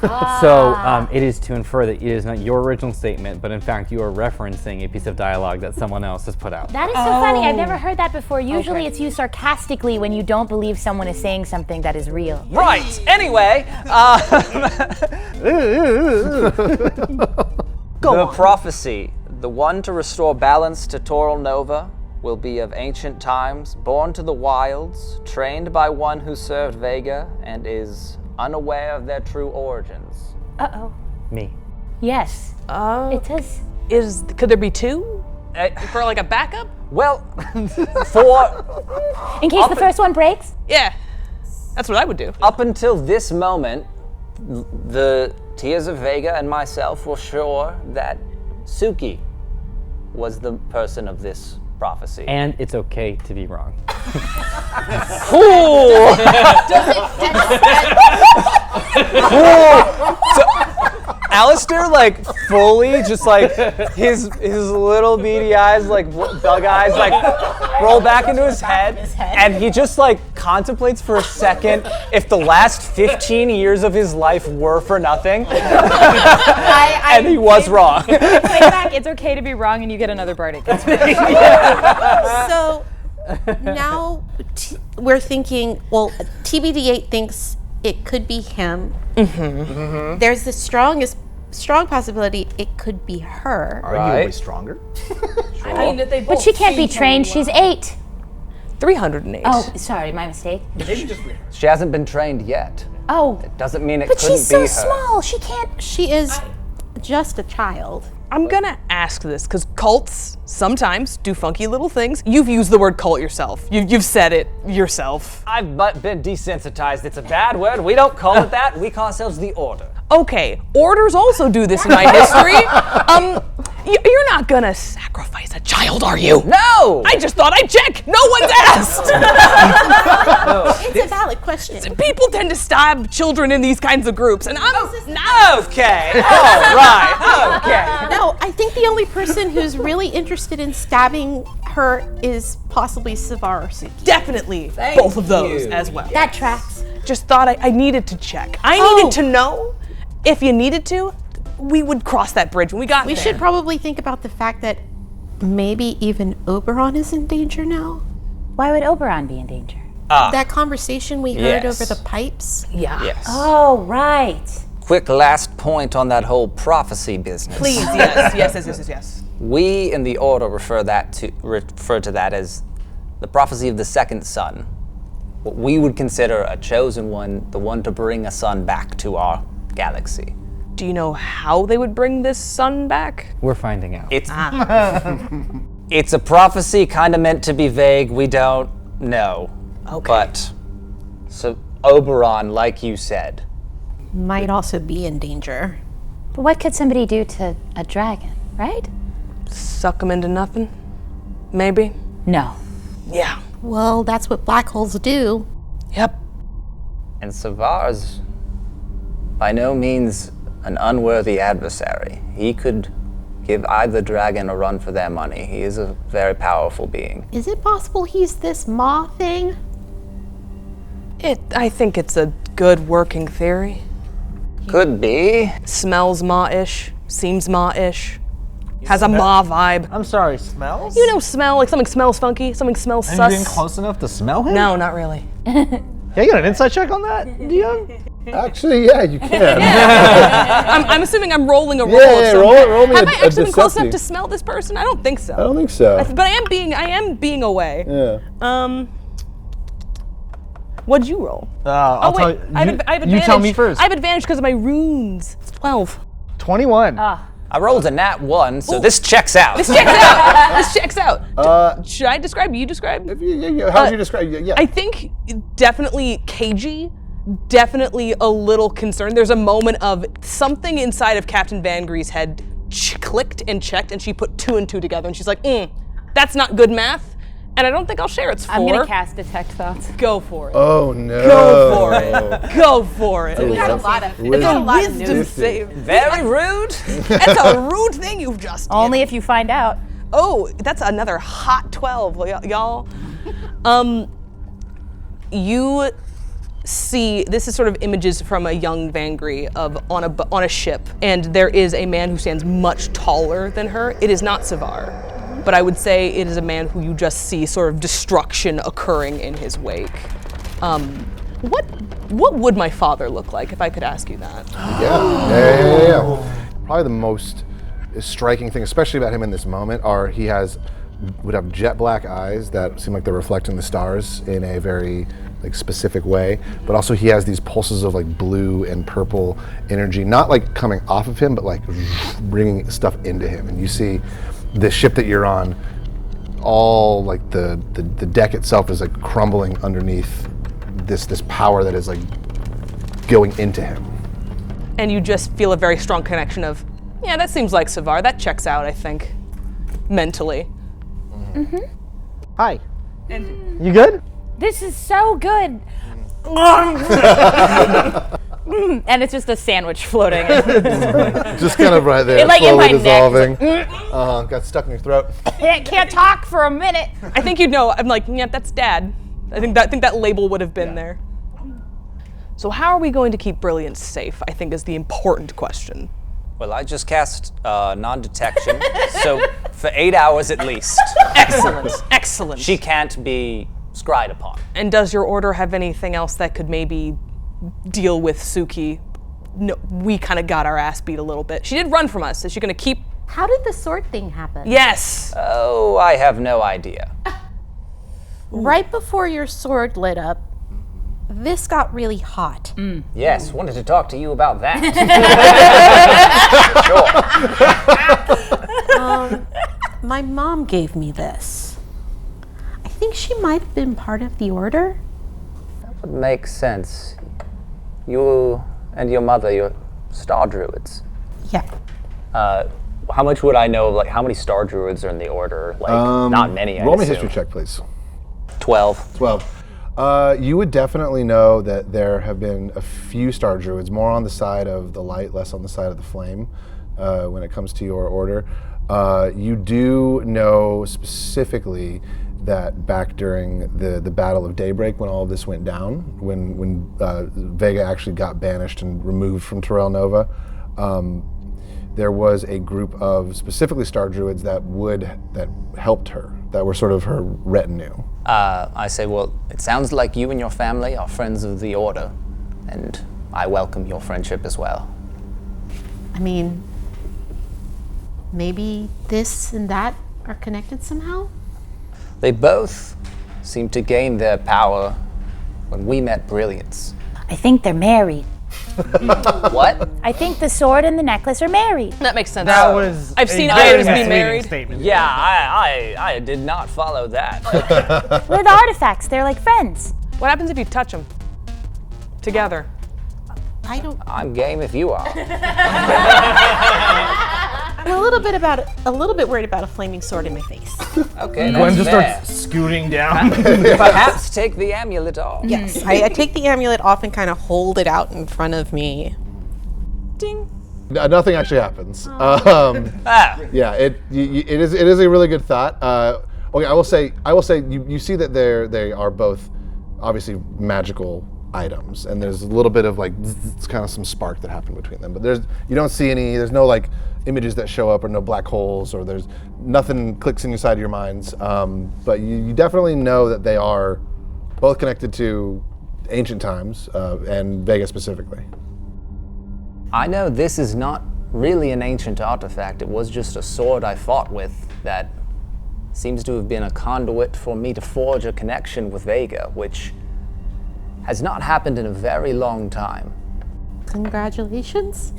So it is to infer that it is not your original statement, but in fact you are referencing a piece of dialogue that someone else has put out. That is so funny. I've never heard that before. Usually it's used sarcastically when you don't believe someone is saying something that is real. Right. Anyway, the prophecy, the one to restore balance to Toral Nova, will be of ancient times, born to the wilds, trained by one who served Vega, and is unaware of their true origins. Uh-oh. Me. Yes. It says... could there be 2? For like a backup? Well, for In case the first one breaks? Yeah. That's what I would do. up until this moment, the Tears of Vega and myself were sure that Suki was the person of this prophecy. And it's okay to be wrong. Alistair, like, fully just like his little beady eyes, like bug eyes, like roll back into his head, and he just like contemplates for a second if the last 15 years of his life were for nothing. And he was wrong. Play back, it's okay to be wrong, and you get another bardic. So now we're thinking, well, TBD8 thinks it could be him. There's the strong possibility it could be her. Arguably stronger. I mean, that they both But she can't be trained. She's 8. 308. Oh, sorry, my mistake. She hasn't been trained yet. Oh, Doesn't mean it but couldn't she's be so her. small. She can't... She is just a child. I'm gonna ask this because cults sometimes do funky little things. You've used the word cult yourself. You've said it yourself. I've been desensitized. It's a bad word. We don't call it that. We call ourselves the Order. Okay, orders also do this in my history. You're not gonna sacrifice a child, are you? No! I just thought I'd check. No one's asked. It's a valid question. People tend to stab children in these kinds of groups, and I'm Okay. All right. Okay. No, I think the only person who's really interested in stabbing her is possibly Savar or Suki. definitely both of those as well. That tracks. Just thought I needed to check. I needed to know. If you needed to, we would cross that bridge when we got We there. should probably think about the fact that maybe even Oberon is in danger now. Why would Oberon be in danger? That conversation we heard Yes. over the pipes. Yeah. Yes. Oh, right. Quick last point on that whole prophecy business. Please, yes. We in the Order refer to that as the prophecy of the second sun. What we would consider a chosen one, the one to bring a sun back to our galaxy. Do you know how they would bring this sun back? We're finding out. It's it's a prophecy kind of meant to be vague. We don't know. Okay. But so Oberon, like you said, Might also be in danger. But what could somebody do to a dragon, right? Suck them into nothing? Maybe? No. Yeah. Well, that's what black holes do. Yep. and Savar's by no means an unworthy adversary. He could give either dragon a run for their money. He is a very powerful being. Is it possible he's this maw thing? I think it's a good working theory. Could be. Smells maw-ish, seems maw-ish, has a maw vibe. I'm sorry, smells? You know, smell, like something smells funky, something smells Are you sus. getting close enough to smell him? No, not really. Yeah, you got an insight check on that, Dion? Actually, yeah, you can. I'm assuming I'm rolling a roll. Yeah, roll me Have a I actually been close enough deceptive. to smell this person? I don't think so. I don't think so. But I am being away. Yeah. What'd you roll? I'll tell you. I have advantage. You tell me first. I have advantage because of my runes. It's 12. 21. I rolled a nat 1, so this checks out. This checks out. This checks out. Should I describe? You describe? How would you describe? Yeah. I think definitely cagey, definitely a little concerned. There's a moment of something inside of Captain Van Gree's head clicked and checked, and she put 2 and 2 together, and she's like, that's not good math, and I don't think I'll share it's 4. I'm gonna cast Detect Thoughts. Go for it. Oh no. Go for it. Go for it. We got a lot of It's a wisdom wisdom save. Very rude. That's a rude thing you've just did. Only if you find out. Oh, that's another hot 12, y'all. You see, this is sort of images from a young Vangri on a ship, and there is a man who stands much taller than her. It is not Savar, but I would say it is a man who you just see sort of destruction occurring in his wake. What would my father look like, if I could ask you that? Yeah. Probably the most striking thing, especially about him in this moment, would have jet black eyes that seem like they're reflecting the stars in a very specific way, but also he has these pulses of blue and purple energy, not coming off of him, but bringing stuff into him. And you see the ship that you're on, all the deck itself is crumbling underneath this power that is going into him. And you just feel a very strong connection of, yeah, that seems like Savar. That checks out, I think, mentally. Hi. You good? This is so good. And it's just a sandwich floating. Just kind of right there, It, in slowly my dissolving. neck. Got stuck in your throat. Can't talk for a minute. I think you'd know. I'm like, yeah, that's Dad. I think that label would have been there. So how are we going to keep Brilliance safe, I think is the important question. Well, I just cast non-detection, so for 8 hours at least. Excellent. She can't be scryed upon. And does your order have anything else that could maybe deal with Suki? No, we kind of got our ass beat a little bit. She did run from us. Is she going to keep? How did the sword thing happen? Yes. Oh, I have no idea. Right before your sword lit up, this got really hot. Yes, wanted to talk to you about that. Sure. My mom gave me this. I think she might have been part of the order. That would make sense. You and your mother, you're star druids. Yeah. How much would I know of how many star druids are in the order? Not many, I Roll me a assume. history check, please. 12. 12. You would definitely know that there have been a few star druids, more on the side of the light, less on the side of the flame, when it comes to your order. You do know specifically that back during the Battle of Daybreak, when all of this went down, when Vega actually got banished and removed from Terrell Nova, there was a group of specifically star druids that helped her, that were sort of her retinue. I say, well, it sounds like you and your family are friends of the Order, and I welcome your friendship as well. I mean, maybe this and that are connected somehow? They both seem to gain their power when we met Brilliance. I think they're married. What? I think the sword and the necklace are married. That makes sense. That was. I've seen a very items be misleading married. Statement. Yeah, I did not follow that. They're the artifacts. They're like friends. What happens if you touch them together? I don't. I'm game if you are. I'm a little bit worried about a flaming sword in my face. Okay, Gwen that's just fair. starts scooting down. Perhaps take the amulet off. Yes, I take the amulet off and kind of hold it out in front of me. Ding. Nothing actually happens. Ah, Yeah, it is a really good thought. Okay, I will say you see that they are both obviously magical items, and there's a little bit of like it's kind of some spark that happened between them. But you don't see there's no like images that show up or no black holes or there's nothing clicks inside your minds. But you definitely know that they are both connected to ancient times and Vega specifically. I know this is not really an ancient artifact. It was just a sword I fought with that seems to have been a conduit for me to forge a connection with Vega, which has not happened in a very long time. Congratulations.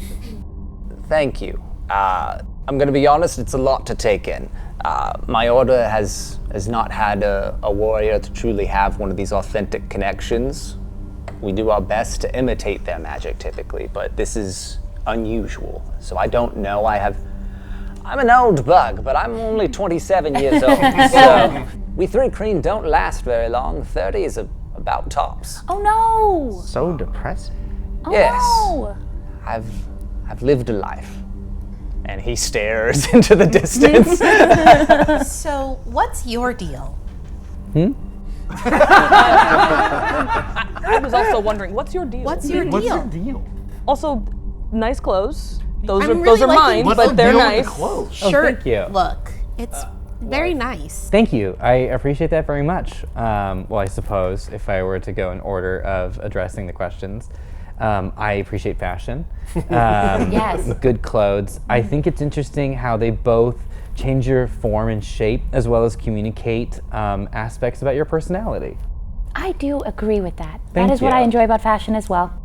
Thank you. I'm going to be honest, it's a lot to take in. My order has not had a warrior to truly have one of these authentic connections. We do our best to imitate their magic typically, but this is unusual. So I don't know. I'm an old bug, but I'm only 27 years old. So we 3 Kreen don't last very long. 30 is about tops. Oh no! So depressing. Oh Yes. no! I've lived a life. And he stares into the distance. So, what's your deal? I was also wondering, what's your deal? What's your deal? deal? Also, nice clothes. Those I'm are really mine, liking but they're nice. Shirt. thank you. Look, it's very nice. Thank you. I appreciate that very much. Well, I suppose if I were to go in order of addressing the questions, I appreciate fashion. Yes. Good clothes. I think it's interesting how they both change your form and shape as well as communicate aspects about your personality. I do agree with that. Thank That is what you. I enjoy about fashion as well.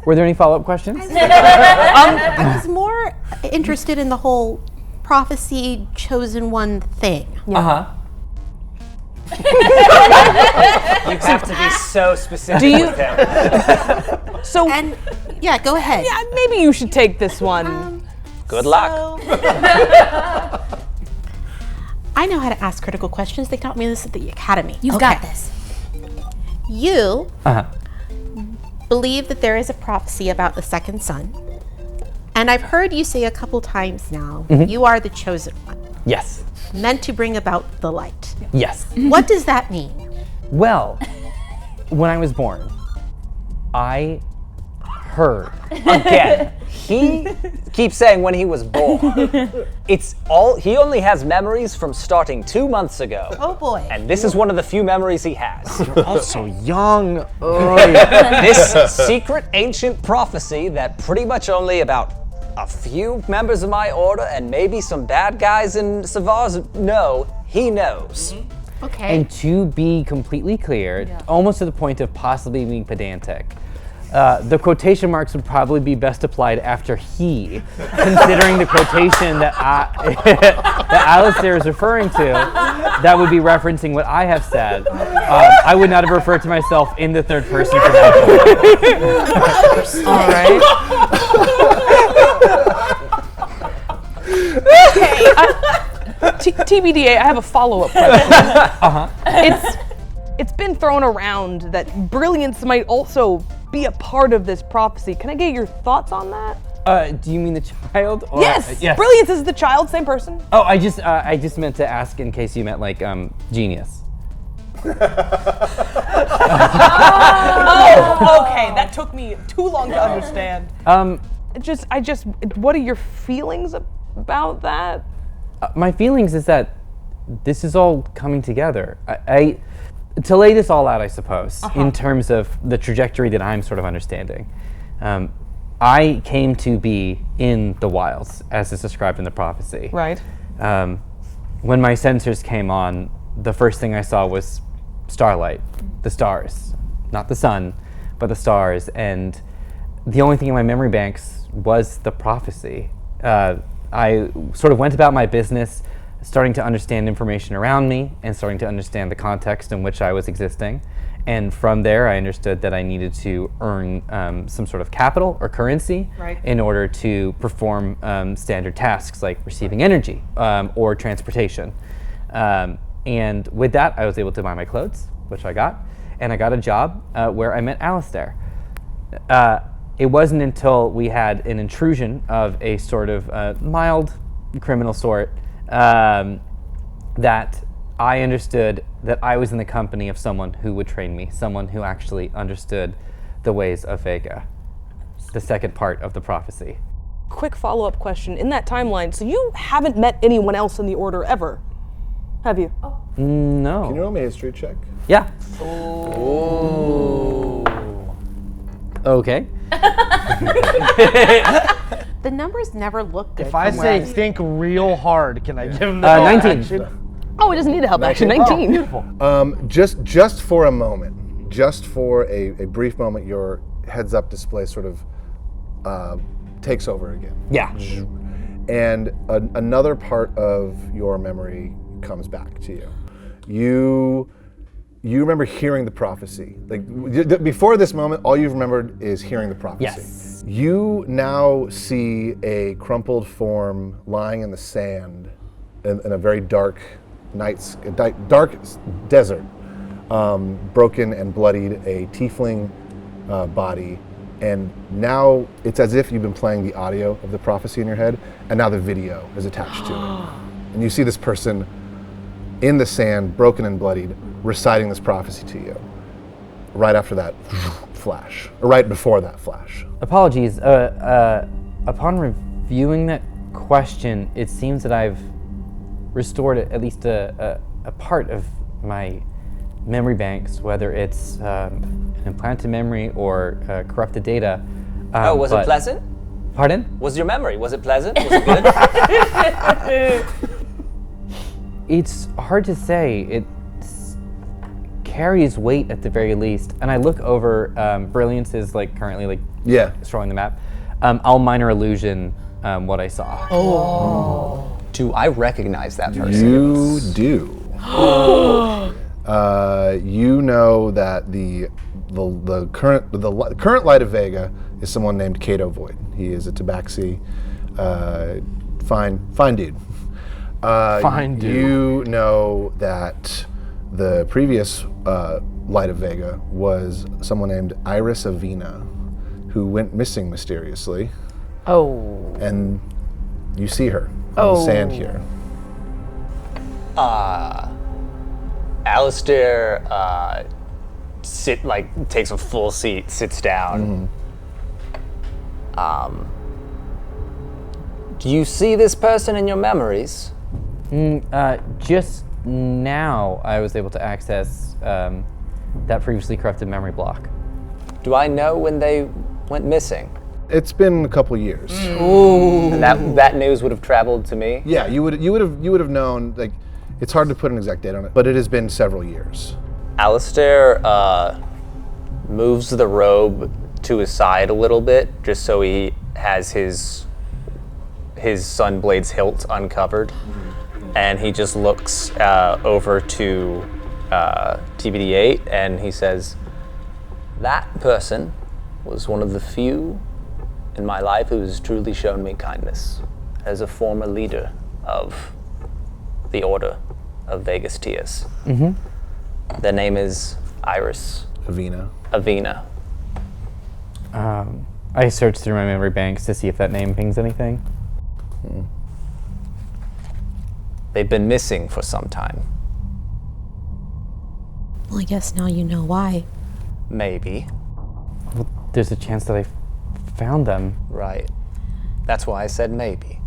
Were there any follow-up questions? I was more interested in the whole prophecy chosen one thing. Uh-huh. You have to be so specific Do you- with him. So, And yeah, go ahead. yeah, maybe you should take this one. Good luck. I know how to ask critical questions. They taught me this at the academy. You've got this. You Uh-huh. believe that there is a prophecy about the second son. And I've heard you say a couple times now, you are the chosen one, Yes. meant to bring about the light. Yes. What does that mean? Well, when I was born, I heard. Again, he keeps saying when he was born. He only has memories from starting 2 months ago. Oh boy. And this is one of the few memories he has. Also young. This secret ancient prophecy that pretty much only about a few members of my order and maybe some bad guys in Savars know, he knows. Okay. And to be completely clear, almost to the point of possibly being pedantic, the quotation marks would probably be best applied after he, considering the quotation that that Alistair is referring to, that would be referencing what I have said. I would not have referred to myself in the third person for that. All right. TBDA, I have a follow-up question. It's been thrown around that Brilliance might also be a part of this prophecy. Can I get your thoughts on that? Do you mean the child? Or, Yes. yes. Brilliance is the child, same person. Oh, I just meant to ask in case you meant like genius. Oh, okay. That took me too long to understand. What are your feelings about that? My feelings is that this is all coming together. To lay this all out, I suppose, in terms of the trajectory that I'm sort of understanding. I came to be in the wilds, as is described in the prophecy. Right. When my sensors came on, the first thing I saw was starlight, the stars. Not the sun, but the stars. And the only thing in my memory banks was the prophecy. I sort of went about my business, starting to understand information around me and starting to understand the context in which I was existing. And from there, I understood that I needed to earn some sort of capital or currency in order to perform standard tasks like receiving energy or transportation. And with that, I was able to buy my clothes, which I got, and I got a job where I met Alistair. It wasn't until we had an intrusion of a sort of mild criminal sort that I understood that I was in the company of someone who would train me, someone who actually understood the ways of Vega, the second part of the prophecy. Quick follow-up question. In that timeline, so you haven't met anyone else in the Order ever, have you? No. Can you roll me a history check? Yeah. Ooh. Okay. The numbers never look good. If I from where say think real hard, can I give him the 19. action? Oh, it doesn't need a help action. 19. Beautiful. Just for a moment, just for a brief moment, your heads-up display sort of takes over again. Yeah. And another part of your memory comes back to you. You remember hearing the prophecy. Like before this moment, all you've remembered is hearing the prophecy. Yes. You now see a crumpled form lying in the sand in a very dark dark desert, broken and bloodied, a tiefling body. And now it's as if you've been playing the audio of the prophecy in your head, and now the video is attached to it. And you see this person in the sand, broken and bloodied, reciting this prophecy to you. Right after that flash, or right before that flash. Apologies. Upon reviewing that question, it seems that I've restored at least a part of my memory banks, whether it's an implanted memory or corrupted data. Was it pleasant? Pardon? Was your memory? Was it pleasant? Was it good? It's hard to say. It carries weight at the very least. And I look over, Brilliance is like currently like destroying the map. I'll minor illusion what I saw. Oh. Do I recognize that person? You do. You know that the current Light of Vega is someone named Cato Void. He is a Tabaxi, fine dude. Fine dude. You know that the previous Light of Vega was someone named Iris Avena, who went missing mysteriously. Oh. And you see her on the sand here. Alistair takes a full seat, sits down. Do you see this person in your memories? Just now I was able to access that previously corrupted memory block. Do I know when they went missing? It's been a couple years. Ooh. And that news would have traveled to me? Yeah, you would have known. Like, it's hard to put an exact date on it, but it has been several years. Alistair moves the robe to his side a little bit, just so he has his Sunblade's hilt uncovered, and he just looks over to TBD8, and he says, "That person was one of the few in my life who has truly shown me kindness as a former leader of the Order of Vegas Tias. Their name is Iris Avena. I searched through my memory banks to see if that name pings anything. They've been missing for some time. Well, I guess now you know why. Maybe. Well, there's a chance that I found them. Right. That's why I said maybe.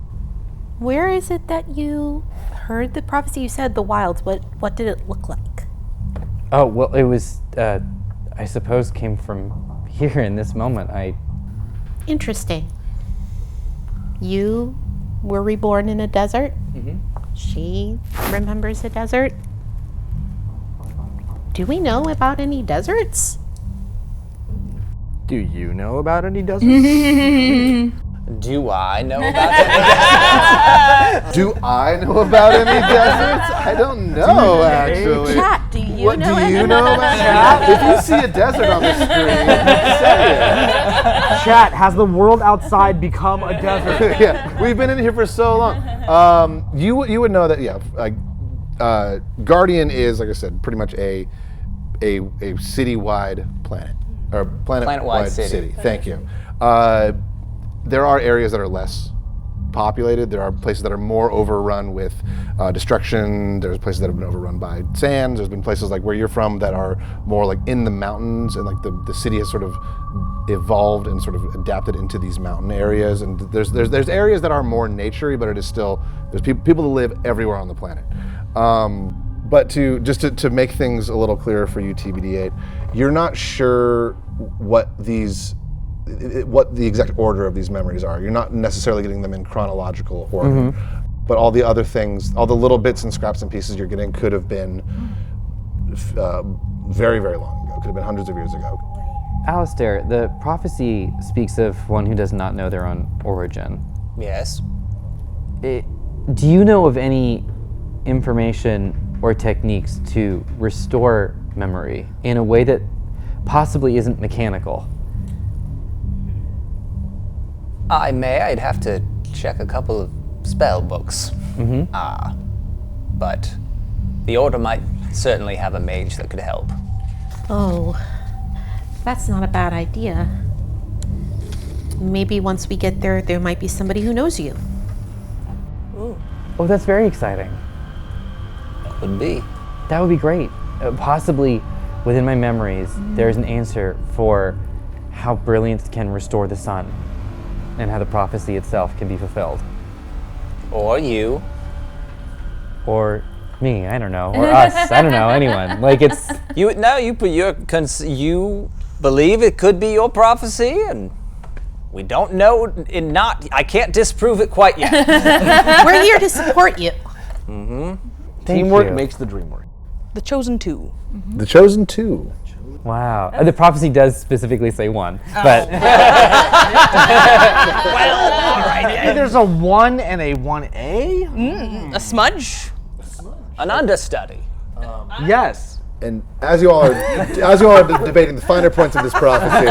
Where is it that you heard the prophecy? You said the wilds. What did it look like? Oh, well, it was, I suppose, came from here in this moment. Interesting. You were reborn in a desert. She remembers a desert. Do we know about any deserts? Do you know about any deserts? Do I know about any? Do I know about any deserts? I don't know, actually. Chat, do you What know do any you know about If you see a desert on the screen, say it. Chat, has the world outside become a desert? Yeah, we've been in here for so long. You would know that, Guardian is, like I said, pretty much a city-wide planet, or planet-wide city. Thank you. There are areas that are less populated. There are places that are more overrun with destruction. There's places that have been overrun by sands. There's been places like where you're from that are more like in the mountains, and like the city has sort of evolved and sort of adapted into these mountain areas. And there's areas that are more naturey, but it is still, there's people that live everywhere on the planet. But to make things a little clearer for you, TBD8, you're not sure what the exact order of these memories are. You're not necessarily getting them in chronological order, but all the other things, all the little bits and scraps and pieces you're getting could have been very, very long ago. Could have been hundreds of years ago. Alistair, the prophecy speaks of one who does not know their own origin. Yes. Do you know of any information or techniques to restore memory in a way that possibly isn't mechanical? I'd have to check a couple of spell books. But the Order might certainly have a mage that could help. Oh, that's not a bad idea. Maybe once we get there, there might be somebody who knows you. Oh, that's very exciting. Could be. That would be great. Possibly within my memories, there's an answer for how brilliance can restore the sun and how the prophecy itself can be fulfilled. Or you. Or me, I don't know. Or us, I don't know, anyone. Like it's... You believe it could be your prophecy, and we don't know, I can't disprove it quite yet. We're here to support you. Teamwork you. makes the dream work. The Chosen Two. The Chosen Two. Wow. The prophecy does specifically say one, but... Well, all right. Maybe there's a 1 and a 1A? A smudge. An understudy. Yes. And as you all are debating the finer points of this prophecy,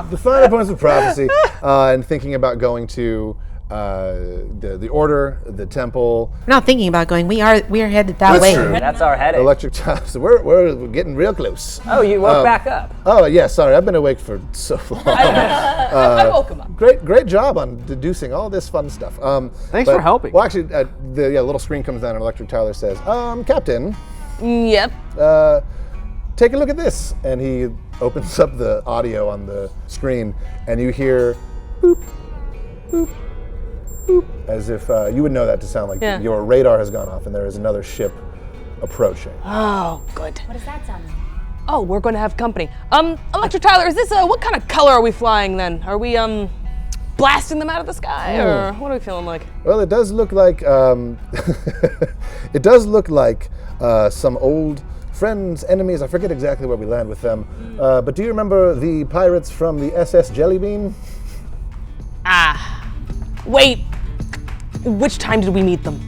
the finer points of prophecy, and thinking about going to the Order, the temple. We're not thinking about going. We are headed that way. True. That's our headache. Electric time. So we're getting real close. Oh, you woke back up. Oh yeah, sorry, I've been awake for so long. I woke him up. Great job on deducing all this fun stuff. Thanks for helping. Well, actually, the little screen comes down and Electric Tyler says, Captain, Yep. take a look at this. And he opens up the audio on the screen, and you hear boop, boop, boop, as if you would know that to sound like your radar has gone off and there is another ship approaching. Oh, good. What does that sound like? Oh, we're going to have company. Electric Tyler, is this what kind of color are we flying then? Are we blasting them out of the sky, or what are we feeling like? Well, it does look like some old friends, enemies. I forget exactly where we land with them. But do you remember the pirates from the SS Jellybean? Wait. Which time did we meet them?